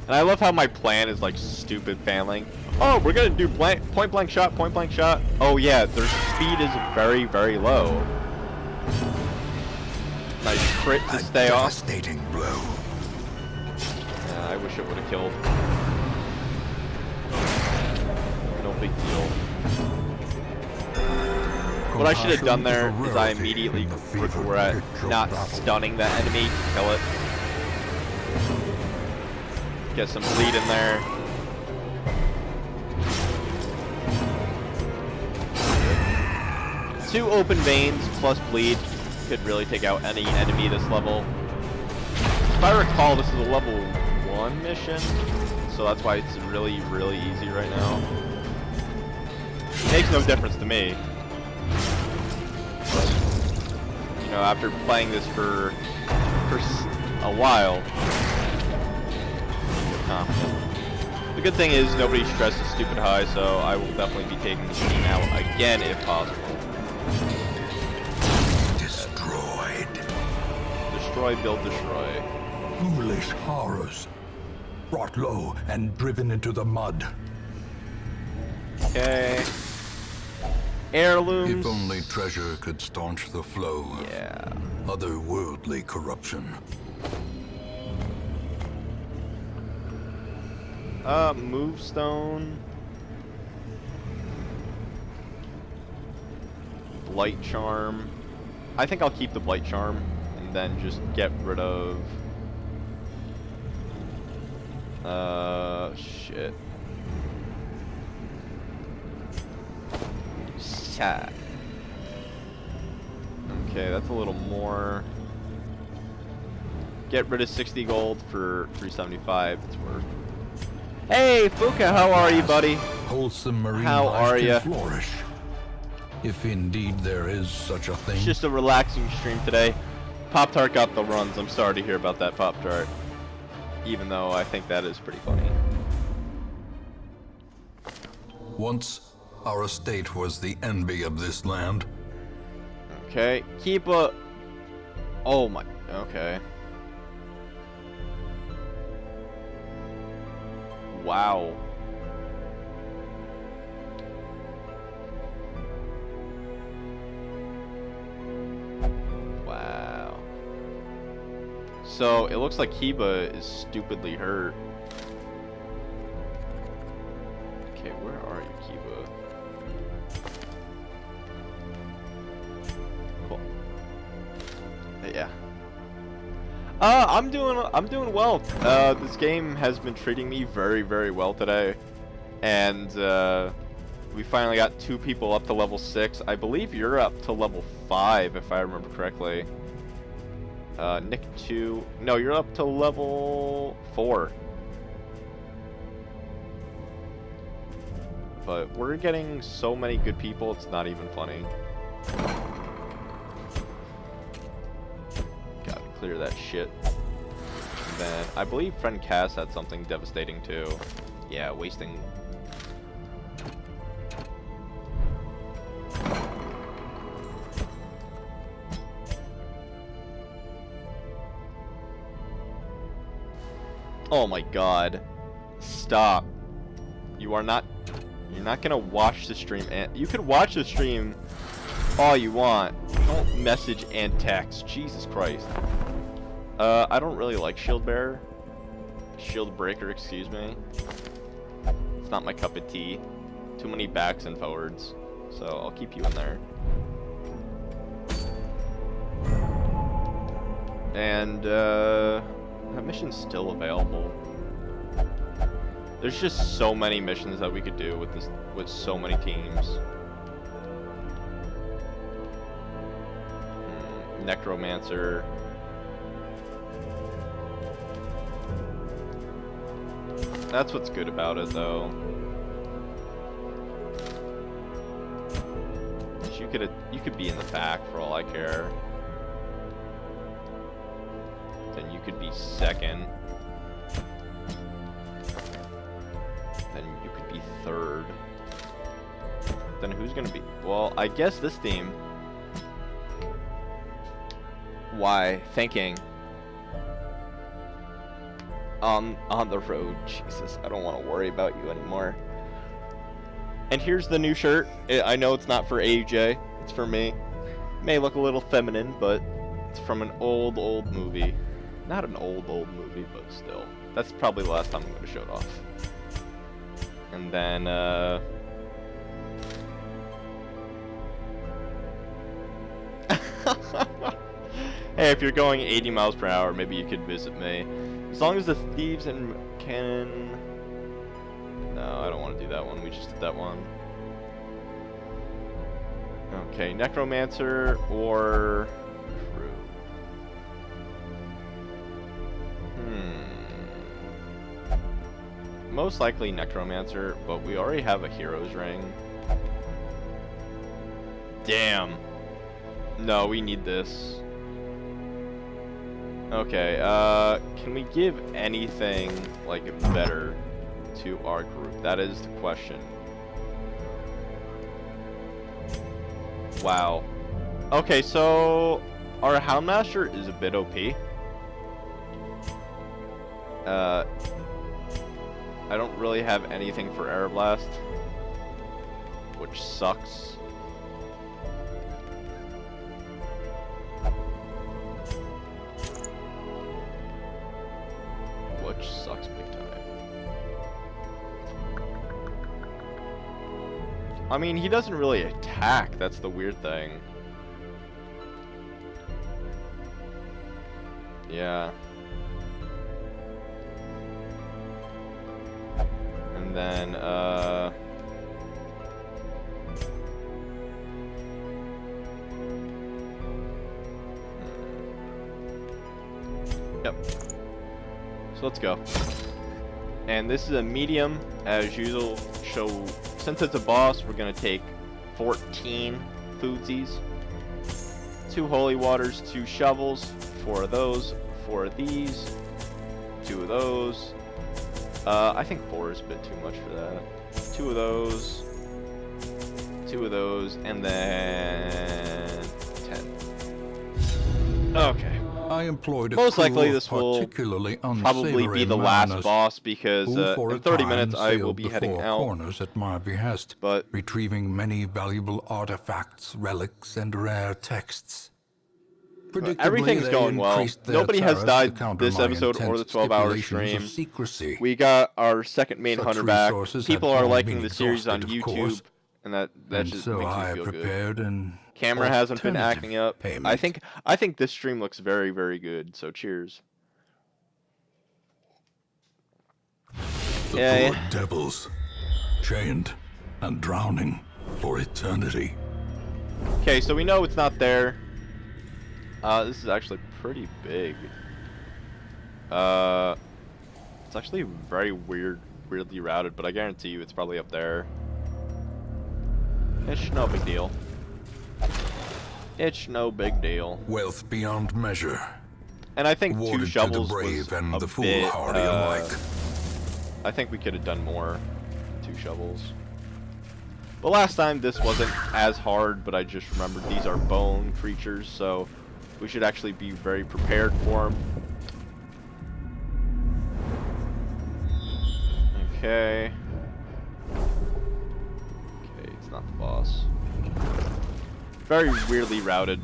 And I love how my plan is like stupid failing. Oh, we're gonna do point blank shot, point blank shot. Oh yeah, their speed is very, very low. Nice crit to stay off. Devastating blow. Yeah, I wish it would have killed. No big deal. What I should have done there is I immediately regret not stunning that enemy to kill it. Get some bleed in there. Two open veins plus bleed could really take out any enemy this level. If I recall, this is a level 1 mission, so that's why it's really, really easy right now. It makes no difference to me. But, you know, after playing this for a while, I'm confident. The good thing is nobody stresses stupid high, so I will definitely be taking this team out again if possible. Destroyed. Destroy, build, destroy. Foolish horrors. Brought low and driven into the mud. Okay. Heirlooms. If only treasure could staunch the flow of otherworldly corruption. Move stone. Blight charm. I think I'll keep the blight charm and then just get rid of shit. Sad. Okay, that's a little more. Get rid of 60 gold for 375. It's worth. Hey, Fuka, how are you, buddy? Wholesome marine how life are can you? Flourish, if indeed there is such a thing. It's just a relaxing stream today. Pop-Tart got the runs. I'm sorry to hear about that, Pop-Tart. Even though I think that is pretty funny. Once, our estate was the envy of this land. Okay, keep a... Oh my... Okay. Wow. Wow. So, it looks like Kiba is stupidly hurt. Okay, where are you, Kiba? Cool. Yeah. I'm doing well. This game has been treating me very, very well today. And, we finally got 2 people up to level 6. I believe you're up to level 5, if I remember correctly. Nick 2. No, you're up to level 4. But we're getting so many good people, it's not even funny. Gotta clear that shit. And then, I believe friend Cass had something devastating too. Yeah, wasting... Oh my god. Stop. You're not gonna watch the stream, and you can watch the stream all you want. Don't message and text. Jesus Christ. I don't really like Shield Bearer. Shield Breaker, excuse me. It's not my cup of tea. Too many backs and forwards. So I'll keep you in there. And that mission's still available. There's just so many missions that we could do with this, with so many teams. Necromancer. That's what's good about it, though. You could be in the back for all I care. Then you could be second. Then you could be third. Then who's gonna be? Well, I guess this team. Why? Thinking. On the road. Jesus, I don't want to worry about you anymore. And here's the new shirt. I know it's not for AJ. It's for me. It may look a little feminine, but it's from an old movie. Not an old movie, but still. That's probably the last time I'm going to show it off. And then, Hey, if you're going 80 miles per hour, maybe you could visit me. As long as the thieves and cannon... No, I don't want to do that one. We just did that one. Okay, necromancer or crew. Most likely necromancer, but we already have a hero's ring. Damn. No, we need this. Okay, can we give anything, like, better to our group? That is the question. Wow. Okay, so our Houndmaster is a bit OP. I don't really have anything for Air Blast, which sucks. Which sucks big time. I mean, he doesn't really attack, that's the weird thing. Yeah. And then, Yep. So let's go. And this is a medium, as usual. So since it's a boss, we're gonna take 14 foodsies, 2 holy waters, 2 shovels, 4 of those, 4 of these, 2 of those. I think 4 is a bit too much for that. 2 of those, 2 of those, and then 10. Okay. I employed a Most crew likely of this will particularly probably be the unsavory last boss, because who for in a 30 time minutes I will sailed be the heading four out. corners at my behest, But retrieving many valuable artifacts, relics, and rare texts. Predictably, everything's they going well. increased their Nobody has tariffs to died counter this my episode or the intense 12-hour stipulations stream. of secrecy. We got our second main Such hunter back. resources People had are long liking been the series on exhausted, of YouTube, course, and that and just so makes I me feel good. prepared an Camera hasn't been alternative acting up. payment. I think this stream looks very, very good. So cheers. The Yeah, poor devils, chained and drowning for eternity. Okay, so we know it's not there. This is actually pretty big. It's actually very weirdly routed, but I guarantee you it's probably up there. It's no big deal. It's no big deal. Wealth beyond measure, And I think 2 awarded to the shovels brave was and a the bit, foolhardy alike. I think we could have done more. 2 shovels. But last time this wasn't as hard, but I just remembered these are bone creatures, so we should actually be very prepared for them. Okay. Okay, it's not the boss. Very weirdly routed,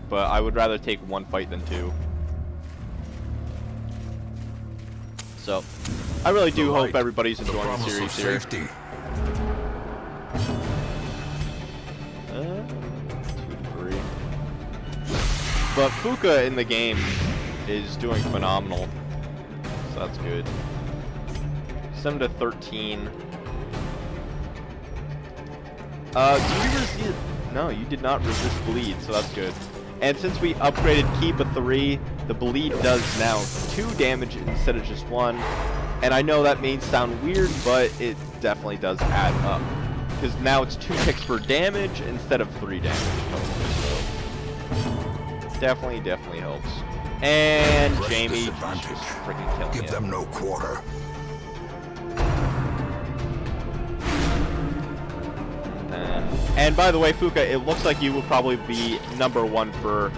but I would rather take 1 fight than 2. So, I really do hope everybody's enjoying the series here. Safety. 2, 3. But Fuka in the game is doing phenomenal, so that's good. 7 to 13. Do you resist? No, you did not resist bleed, so that's good. And since we upgraded Keep of 3, the bleed does now 2 damage instead of just 1. And I know that may sound weird, but it definitely does add up. Because now it's 2 ticks for damage instead of 3 damage. So definitely helps. And Press Jamie just disadvantage. freaking killing Give it. them no quarter. And by the way, Fuka, it looks like you will probably be #1 for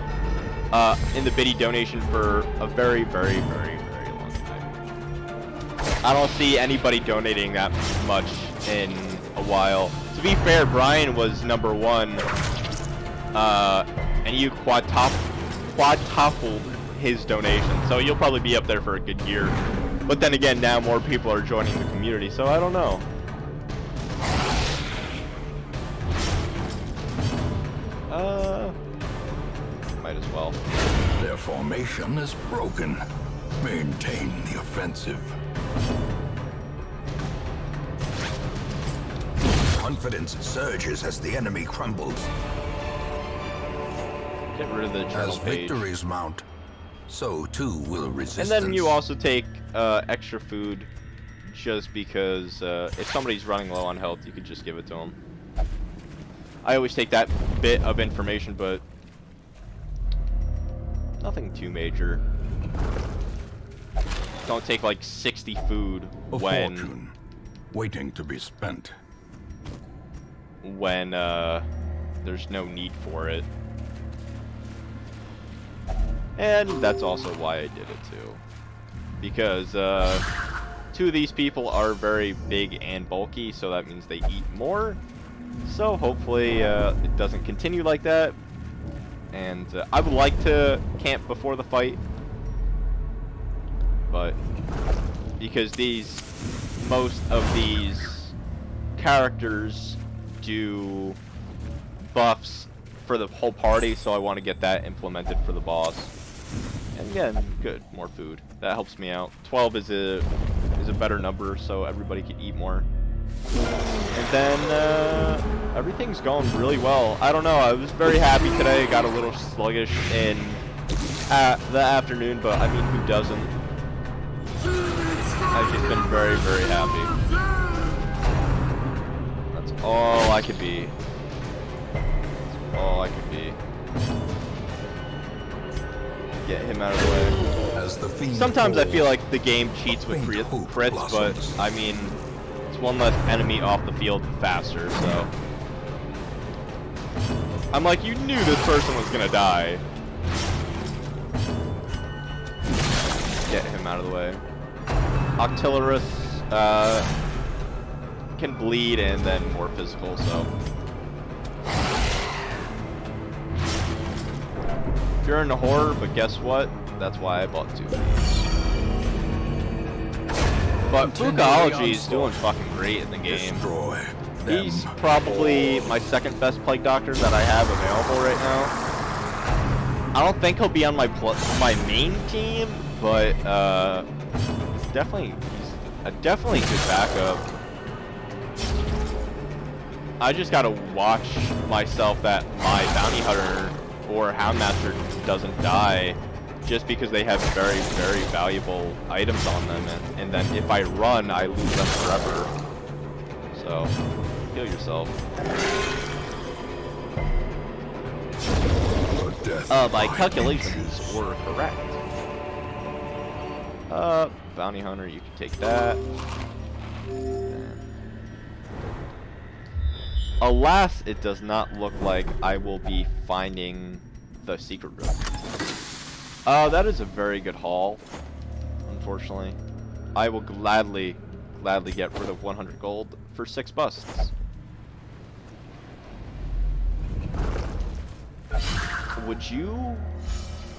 in the biddy donation for a very, very, very, very long time. I don't see anybody donating that much in a while. To be fair, Brian was #1, and you quadtupled his donation, so you'll probably be up there for a good year. But then again, now more people are joining the community, so I don't know. Might as well. Their formation is broken. Maintain the offensive. Confidence surges as the enemy crumbles. Get rid of the journal As page. victories mount, so too will resistance. And then you also take extra food, just because if somebody's running low on health, you could just give it to them. I always take that bit of information, but nothing too major. Don't take like 60 food A when fortune waiting to be spent. There's no need for it. And that's also why I did it too. Because two of these people are very big and bulky, so that means they eat more. So hopefully it doesn't continue like that. And I would like to camp before the fight, but because most of these characters do buffs for the whole party, so I want to get that implemented for the boss. And again, good, more food. That helps me out. 12 is a better number, so everybody can eat more. And then everything's going really well. I don't know, I was very happy today. Got a little sluggish in the afternoon, but I mean, who doesn't? I've just been very, very happy. That's all I could be. That's all I could be. Get him out of the way. As the fiend Sometimes I feel falls, like the game cheats with faint hope crits, but blossoms. I mean, it's one less enemy off the field faster, so. I'm like, you knew this person was gonna die. Get him out of the way. Octillarius can bleed and then more physical, so. You're in a horror, but guess what? That's why I bought 2 of these. But Fukaology is doing fucking great in the game. Destroy them. He's probably my second best Plague Doctor that I have available right now. I don't think he'll be on my main team, but he's definitely a good backup. I just gotta watch myself that my Bounty Hunter or Houndmaster doesn't die, just because they have very, very valuable items on them, and then if I run, I lose them forever. So, heal yourself. My calculations were correct. Bounty Hunter, you can take that. Alas, it does not look like I will be finding the secret room. That is a very good haul, unfortunately. I will gladly get rid of 100 gold for 6 busts. Would you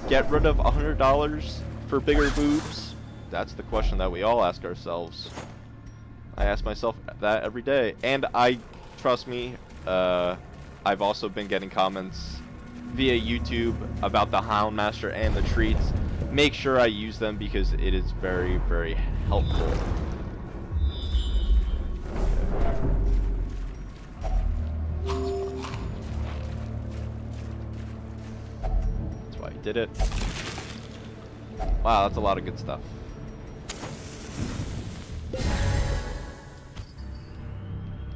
get rid of $100 for bigger boobs? That's the question that we all ask ourselves. I ask myself that every day, and trust me, I've also been getting comments via YouTube about the Houndmaster and the treats. Make sure I use them because it is very, very helpful. That's why I did it. Wow, that's a lot of good stuff.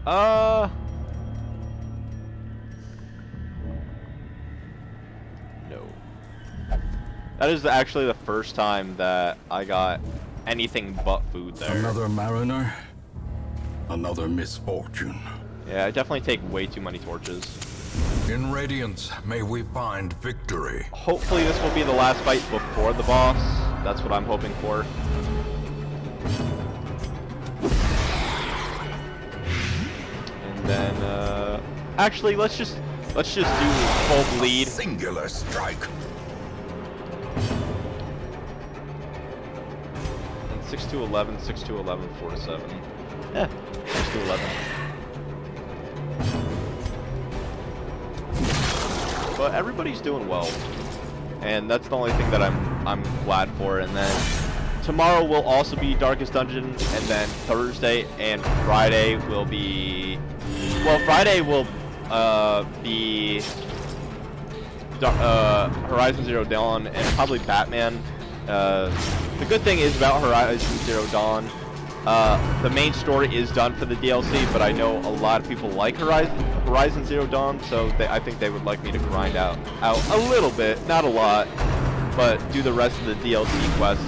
No. That is actually the first time that I got anything but food there. Another mariner, another misfortune. Yeah, I definitely take way too many torches. In Radiance, may we find victory. Hopefully this will be the last fight before the boss. That's what I'm hoping for. And then, actually, let's just do full bleed. Singular strike. And 6 to 11, 6 to 11, 4 to 7. Yeah, 6 to 11. But everybody's doing well. and that's the only thing that I'm glad for. And then tomorrow will also be Darkest Dungeon, and then Thursday and Friday will be, well, Friday will be Horizon Zero Dawn and probably Batman. The good thing is about Horizon Zero Dawn, the main story is done for the DLC, but I know a lot of people like Horizon Zero Dawn, so I think they would like me to grind out a little bit, not a lot, but do the rest of the DLC quests.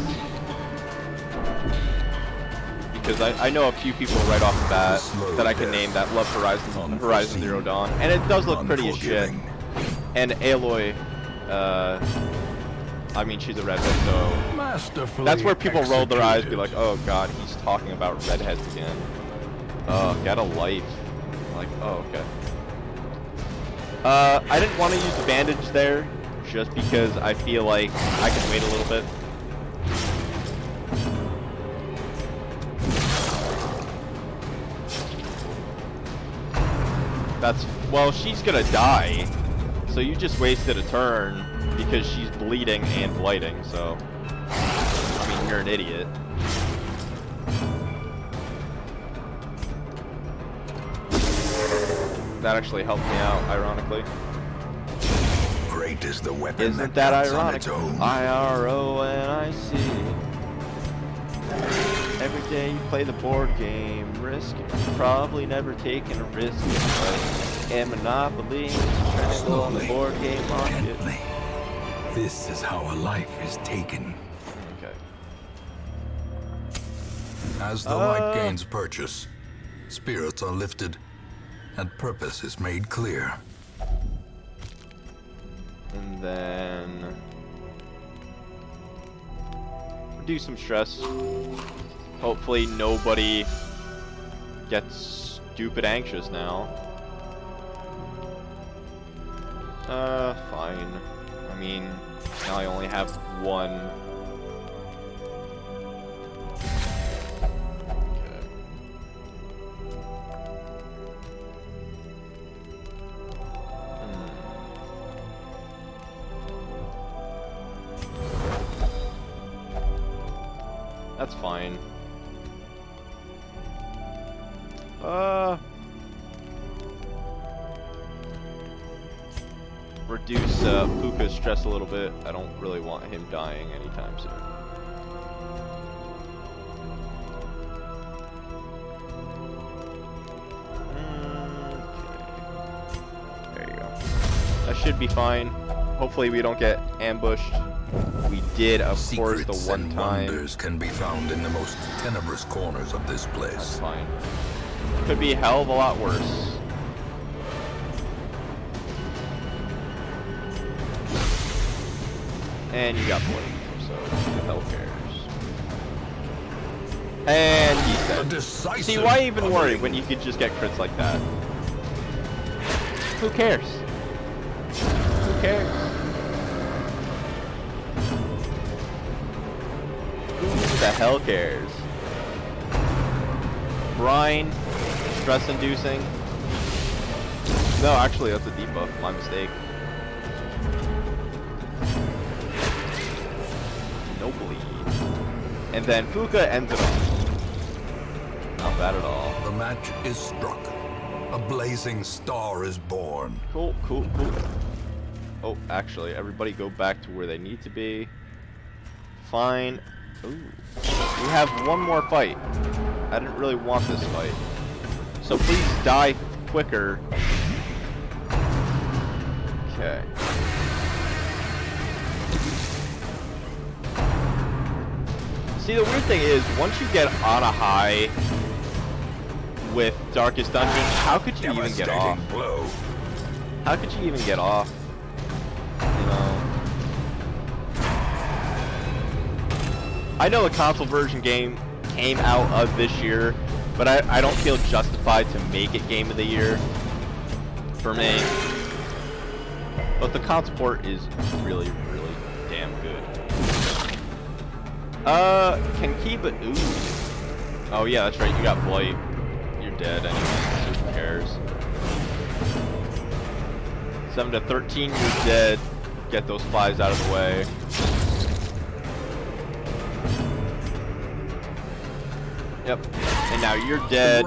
Because I know a few people right off the bat that I can name that love Horizon Zero Dawn, and it does look pretty as shit. And Aloy, I mean, she's a redhead, so that's where people roll their eyes, be like, oh god, he's talking about redheads again. Get a life. Like, oh, okay. I didn't want to use the bandage there, just because I feel like I can wait a little bit. Well, she's gonna die, so you just wasted a turn because she's bleeding and blighting, so I mean, you're an idiot. That actually helped me out, ironically. Great is the weapon. Isn't that ironic? IRONIC. Every day you play the board game, risk. You've probably never taken a risk. And Monopoly, trying to go on the board game market. Gently. This is how a life is taken. Okay. As the light gains purchase, spirits are lifted, and purpose is made clear. And then reduce some stress. Hopefully nobody gets stupid anxious now. Fine. I mean, now I only have one. Okay. That's fine. Reduce Puka's stress a little bit. I don't really want him dying anytime soon. Okay. There you go. That should be fine. Hopefully we don't get ambushed. We did, of course, the one time. Wonders can be found in the most tenebrous corners of this place. That's fine. Could be a hell of a lot worse. And you got blade, so who the hell cares? And he's dead. See, why even worry when you could just get crits like that? Who cares? Who cares? Who the hell cares? Brine, stress-inducing. No, actually, that's a debuff. My mistake. No bleed. And then Fuka ends it off. Not bad at all. The match is struck. A blazing star is born. Cool, cool, cool. Oh, actually, everybody go back to where they need to be. Fine. Ooh. We have one more fight. I didn't really want this fight. So please die quicker. Okay. See, the weird thing is, once you get on a high with Darkest Dungeon, how could you even get off? Blow. How could you even get off? You know? I know the console version game came out of this year, but I don't feel justified to make it Game of the Year for me. But the console port is really, really damn good. Can keep it. Ooh. Oh yeah, that's right. You got Blight. You're dead anyway. Who cares? 7 to 13. You're dead. get those flies out of the way. Yep. And now you're dead.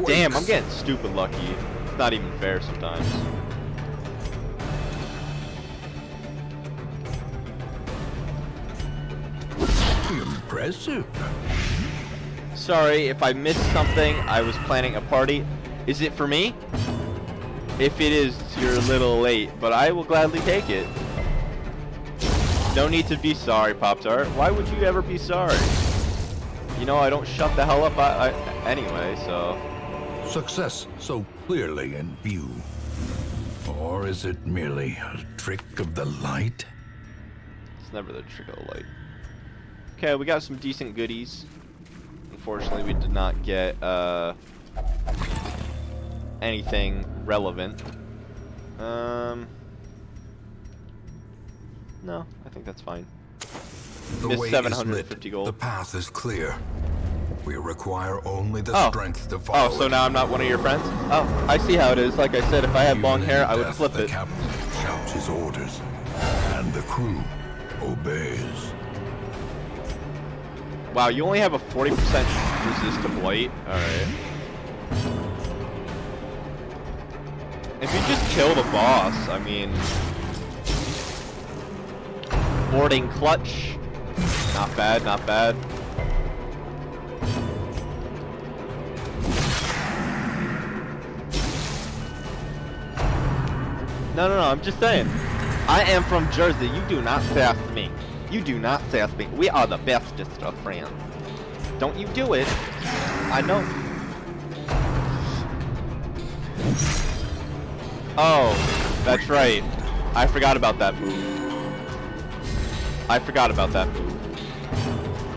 Damn, I'm getting stupid lucky. It's not even fair sometimes. Impressive. Sorry if I missed something. I was planning a party. Is it for me? If it is, you're a little late, but I will gladly take it. No need to be sorry, Pop-Tart. Why would you ever be sorry? You know, I don't shut the hell up anyway, so... Success so clearly in view. Or is it merely a trick of the light? It's never the trick of the light. Okay, we got some decent goodies. Unfortunately, we did not get anything relevant. No, I think that's fine. The Missed way 750 is lit. gold. The path is clear. We require only the strength to follow. Oh, so now I'm not one of your friends? Oh, I see how it is. Like I said, if I had long hair, I would flip the it. captain shouts his orders, and the crew obeys. Wow, you only have a 40% resist to blight? Alright. If you just kill the boss, I mean... Boarding clutch. Not bad, not bad. No, I'm just saying. I am from Jersey. You do not sass me. You do not sass me. We are the bestest of friends. Don't you do it. I know. Oh, that's right. I forgot about that move. I forgot about that move.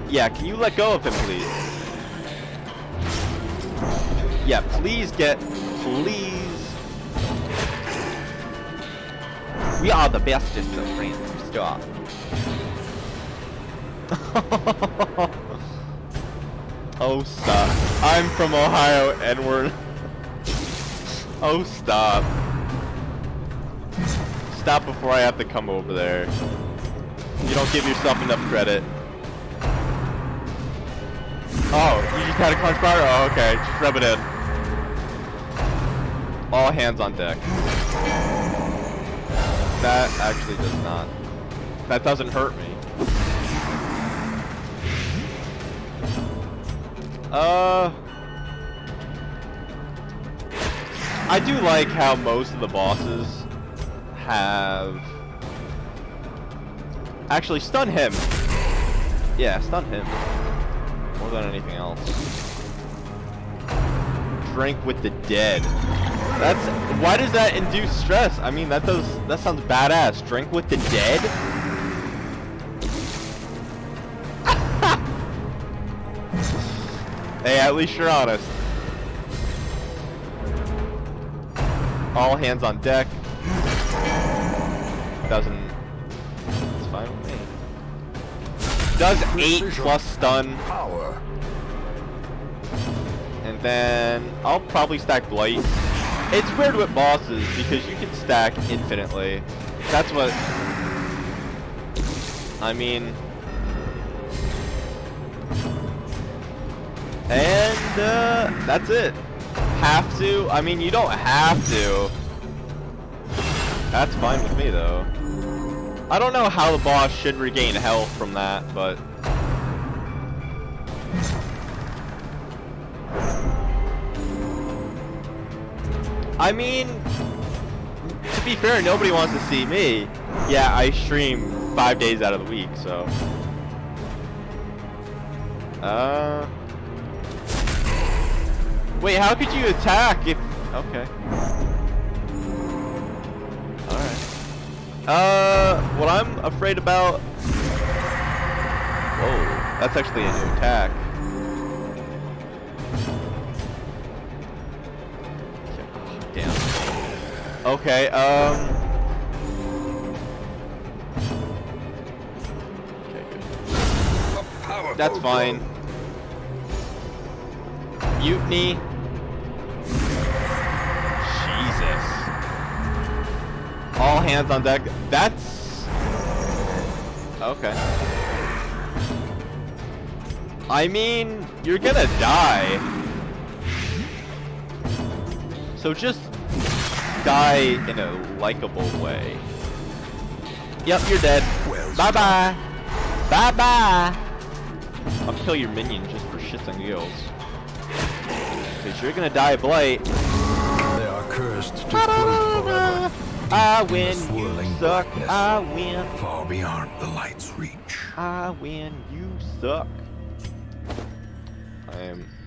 Yeah, can you let go of him, please? Yeah, please. We are the bestest of friends. Stop. Oh, stop. I'm from Ohio, Edward. Oh, stop. Stop before I have to come over there. You don't give yourself enough credit. Oh, you just had a crunch bar? Oh, okay. Just rub it in. All hands on deck. That actually does not. That doesn't hurt me. I do like how most of the bosses have... Actually, stun him. Yeah, stun him. More than anything else. Drink with the dead. That's... Why does that induce stress? I mean, that sounds badass. Drink with the dead? Hey, at least you're honest. All hands on deck. Doesn't... It's fine with me. Does 8 plus stun. Power. And then I'll probably stack Blight. It's weird with bosses because you can stack infinitely. That's what... I mean... And that's it. Have to? I mean, you don't have to. That's fine with me, though. I don't know how the boss should regain health from that, but... I mean, to be fair, nobody wants to see me. Yeah, I stream 5 days out of the week, so... Wait, how could you attack if... Okay. Alright. What I'm afraid about... Whoa, that's actually a new attack. Damn. Okay, Okay, good. That's fine. Mutiny. Jesus. All hands on deck. That's Okay. I mean, you're gonna die. So just die in a likable way. Yep, you're dead. Well, Bye-bye. Bye-bye. I'll kill your minion just for shits and giggles. Because you're gonna die of blight. they are cursed to float forever. I win, in the you swirling suck. darkness, I win. far beyond the light's reach. I win, you suck.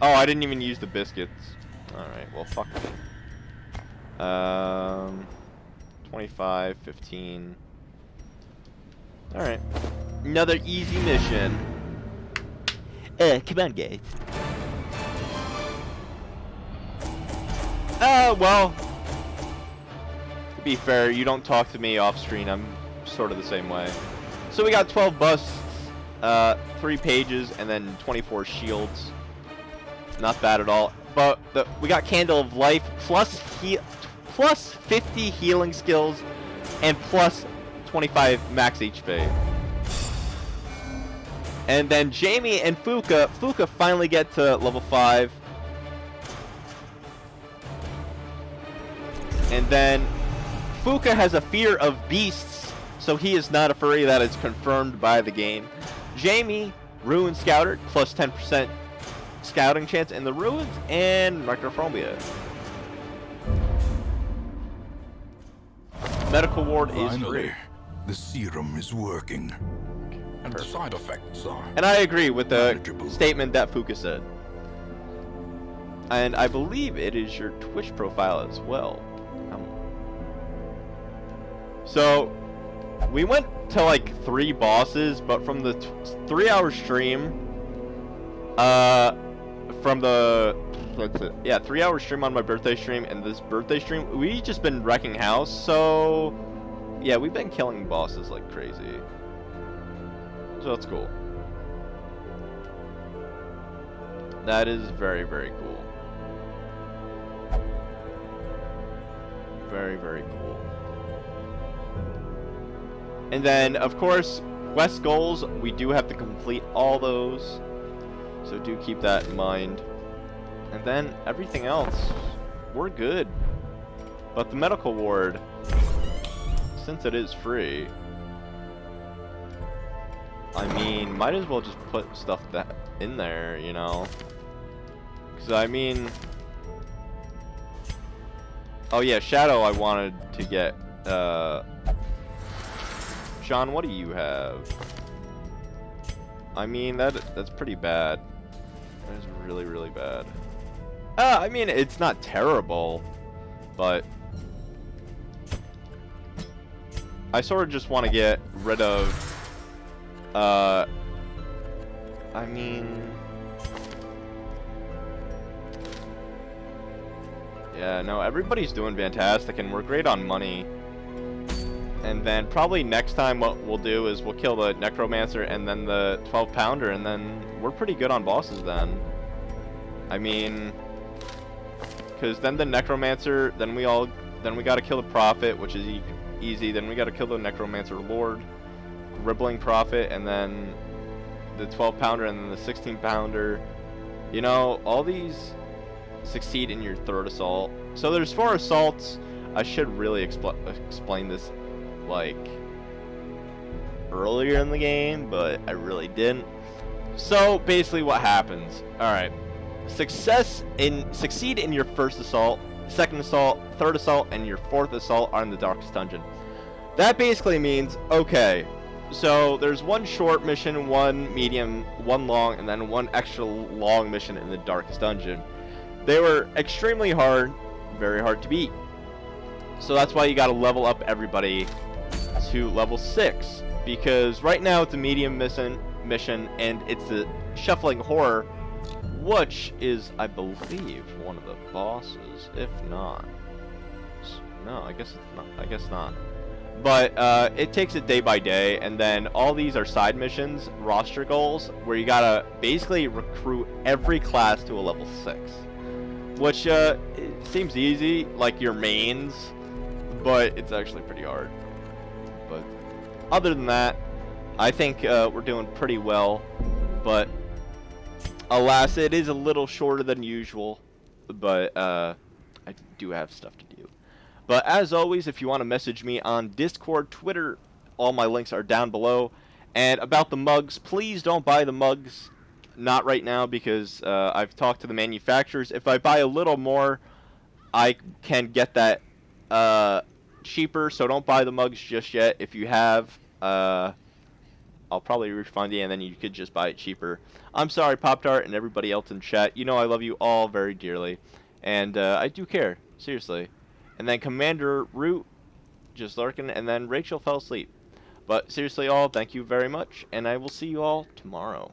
Oh, I didn't even use the biscuits. Alright, well, fuck me. 25, 15. Alright. Another easy mission. Come on, guys. Well. To be fair, you don't talk to me off screen. I'm sort of the same way. So we got 12 busts, 3 pages, and then 24 shields. Not bad at all. But we got Candle of Life plus 50 healing skills and plus 25 max HP. And then Jamie and Fuka finally get to level 5. And then Fuka has a fear of beasts, so he is not a furry. That is confirmed by the game. Jamie, Ruin Scouter, plus 10% scouting chance in the ruins, and Microphobia. Medical ward is free. The serum is working. And the side effects are... And I agree with the manageable. statement that Fuka said. And I believe it is your Twitch profile as well. So, we went to like 3 bosses, but from the 3-hour stream, from the, yeah, 3-hour stream on my birthday stream and this birthday stream, we just been wrecking house. So, yeah, we've been killing bosses like crazy. So that's cool. That is very, very cool. Very, very cool. And then, of course, quest goals, we do have to complete all those. So do keep that in mind. And then everything else, we're good. But the medical ward, since it is free, I mean, might as well just put stuff that in there, you know? Because, I mean... Oh yeah, Shadow I wanted to get, Sean, what do you have? I mean, that's pretty bad. That is really, really bad. I mean, it's not terrible, but... I sort of just want to get rid of... I mean... Yeah, no, everybody's doing fantastic, and we're great on money. And then probably next time what we'll do is we'll kill the Necromancer and then the 12-pounder, and then we're pretty good on bosses then. I mean... Because then the Necromancer, then we gotta kill the Prophet, which is easy. Then we gotta kill the Necromancer Lord, Gribbling Prophet, and then the 12-pounder, and then the 16-pounder. You know, all these succeed in your 3rd assault. So there's 4 assaults. I should really explain this, like, earlier in the game, but I really didn't. So basically what happens, alright, succeed in your 1st assault, 2nd assault, 3rd assault, and your 4th assault are in the Darkest Dungeon. That basically means, okay, so there's 1 short mission, 1 medium, 1 long, and then 1 extra long mission in the Darkest Dungeon. They were extremely hard, very hard to beat. So that's why you gotta level up everybody to level 6. Because right now it's a medium mission, and it's a Shuffling Horror, which is, I believe, one of the bosses, if not. No, I guess it's not. I guess not. But it takes it day by day, and then all these are side missions, roster goals, where you gotta basically recruit every class to a level 6. Which, it seems easy, like your mains, but it's actually pretty hard. But other than that, I think we're doing pretty well, but alas, it is a little shorter than usual, but I do have stuff to do. But as always, if you want to message me on Discord, Twitter, all my links are down below. And about the mugs, please don't buy the mugs. Not right now, because I've talked to the manufacturers. If I buy a little more, I can get that cheaper, so don't buy the mugs just yet. If you have, I'll probably refund you, and then you could just buy it cheaper. I'm sorry, Pop-Tart, and everybody else in chat. You know I love you all very dearly, and I do care, seriously. And then Commander Root, just lurking, and then Rachel fell asleep. But seriously, all, thank you very much, and I will see you all tomorrow.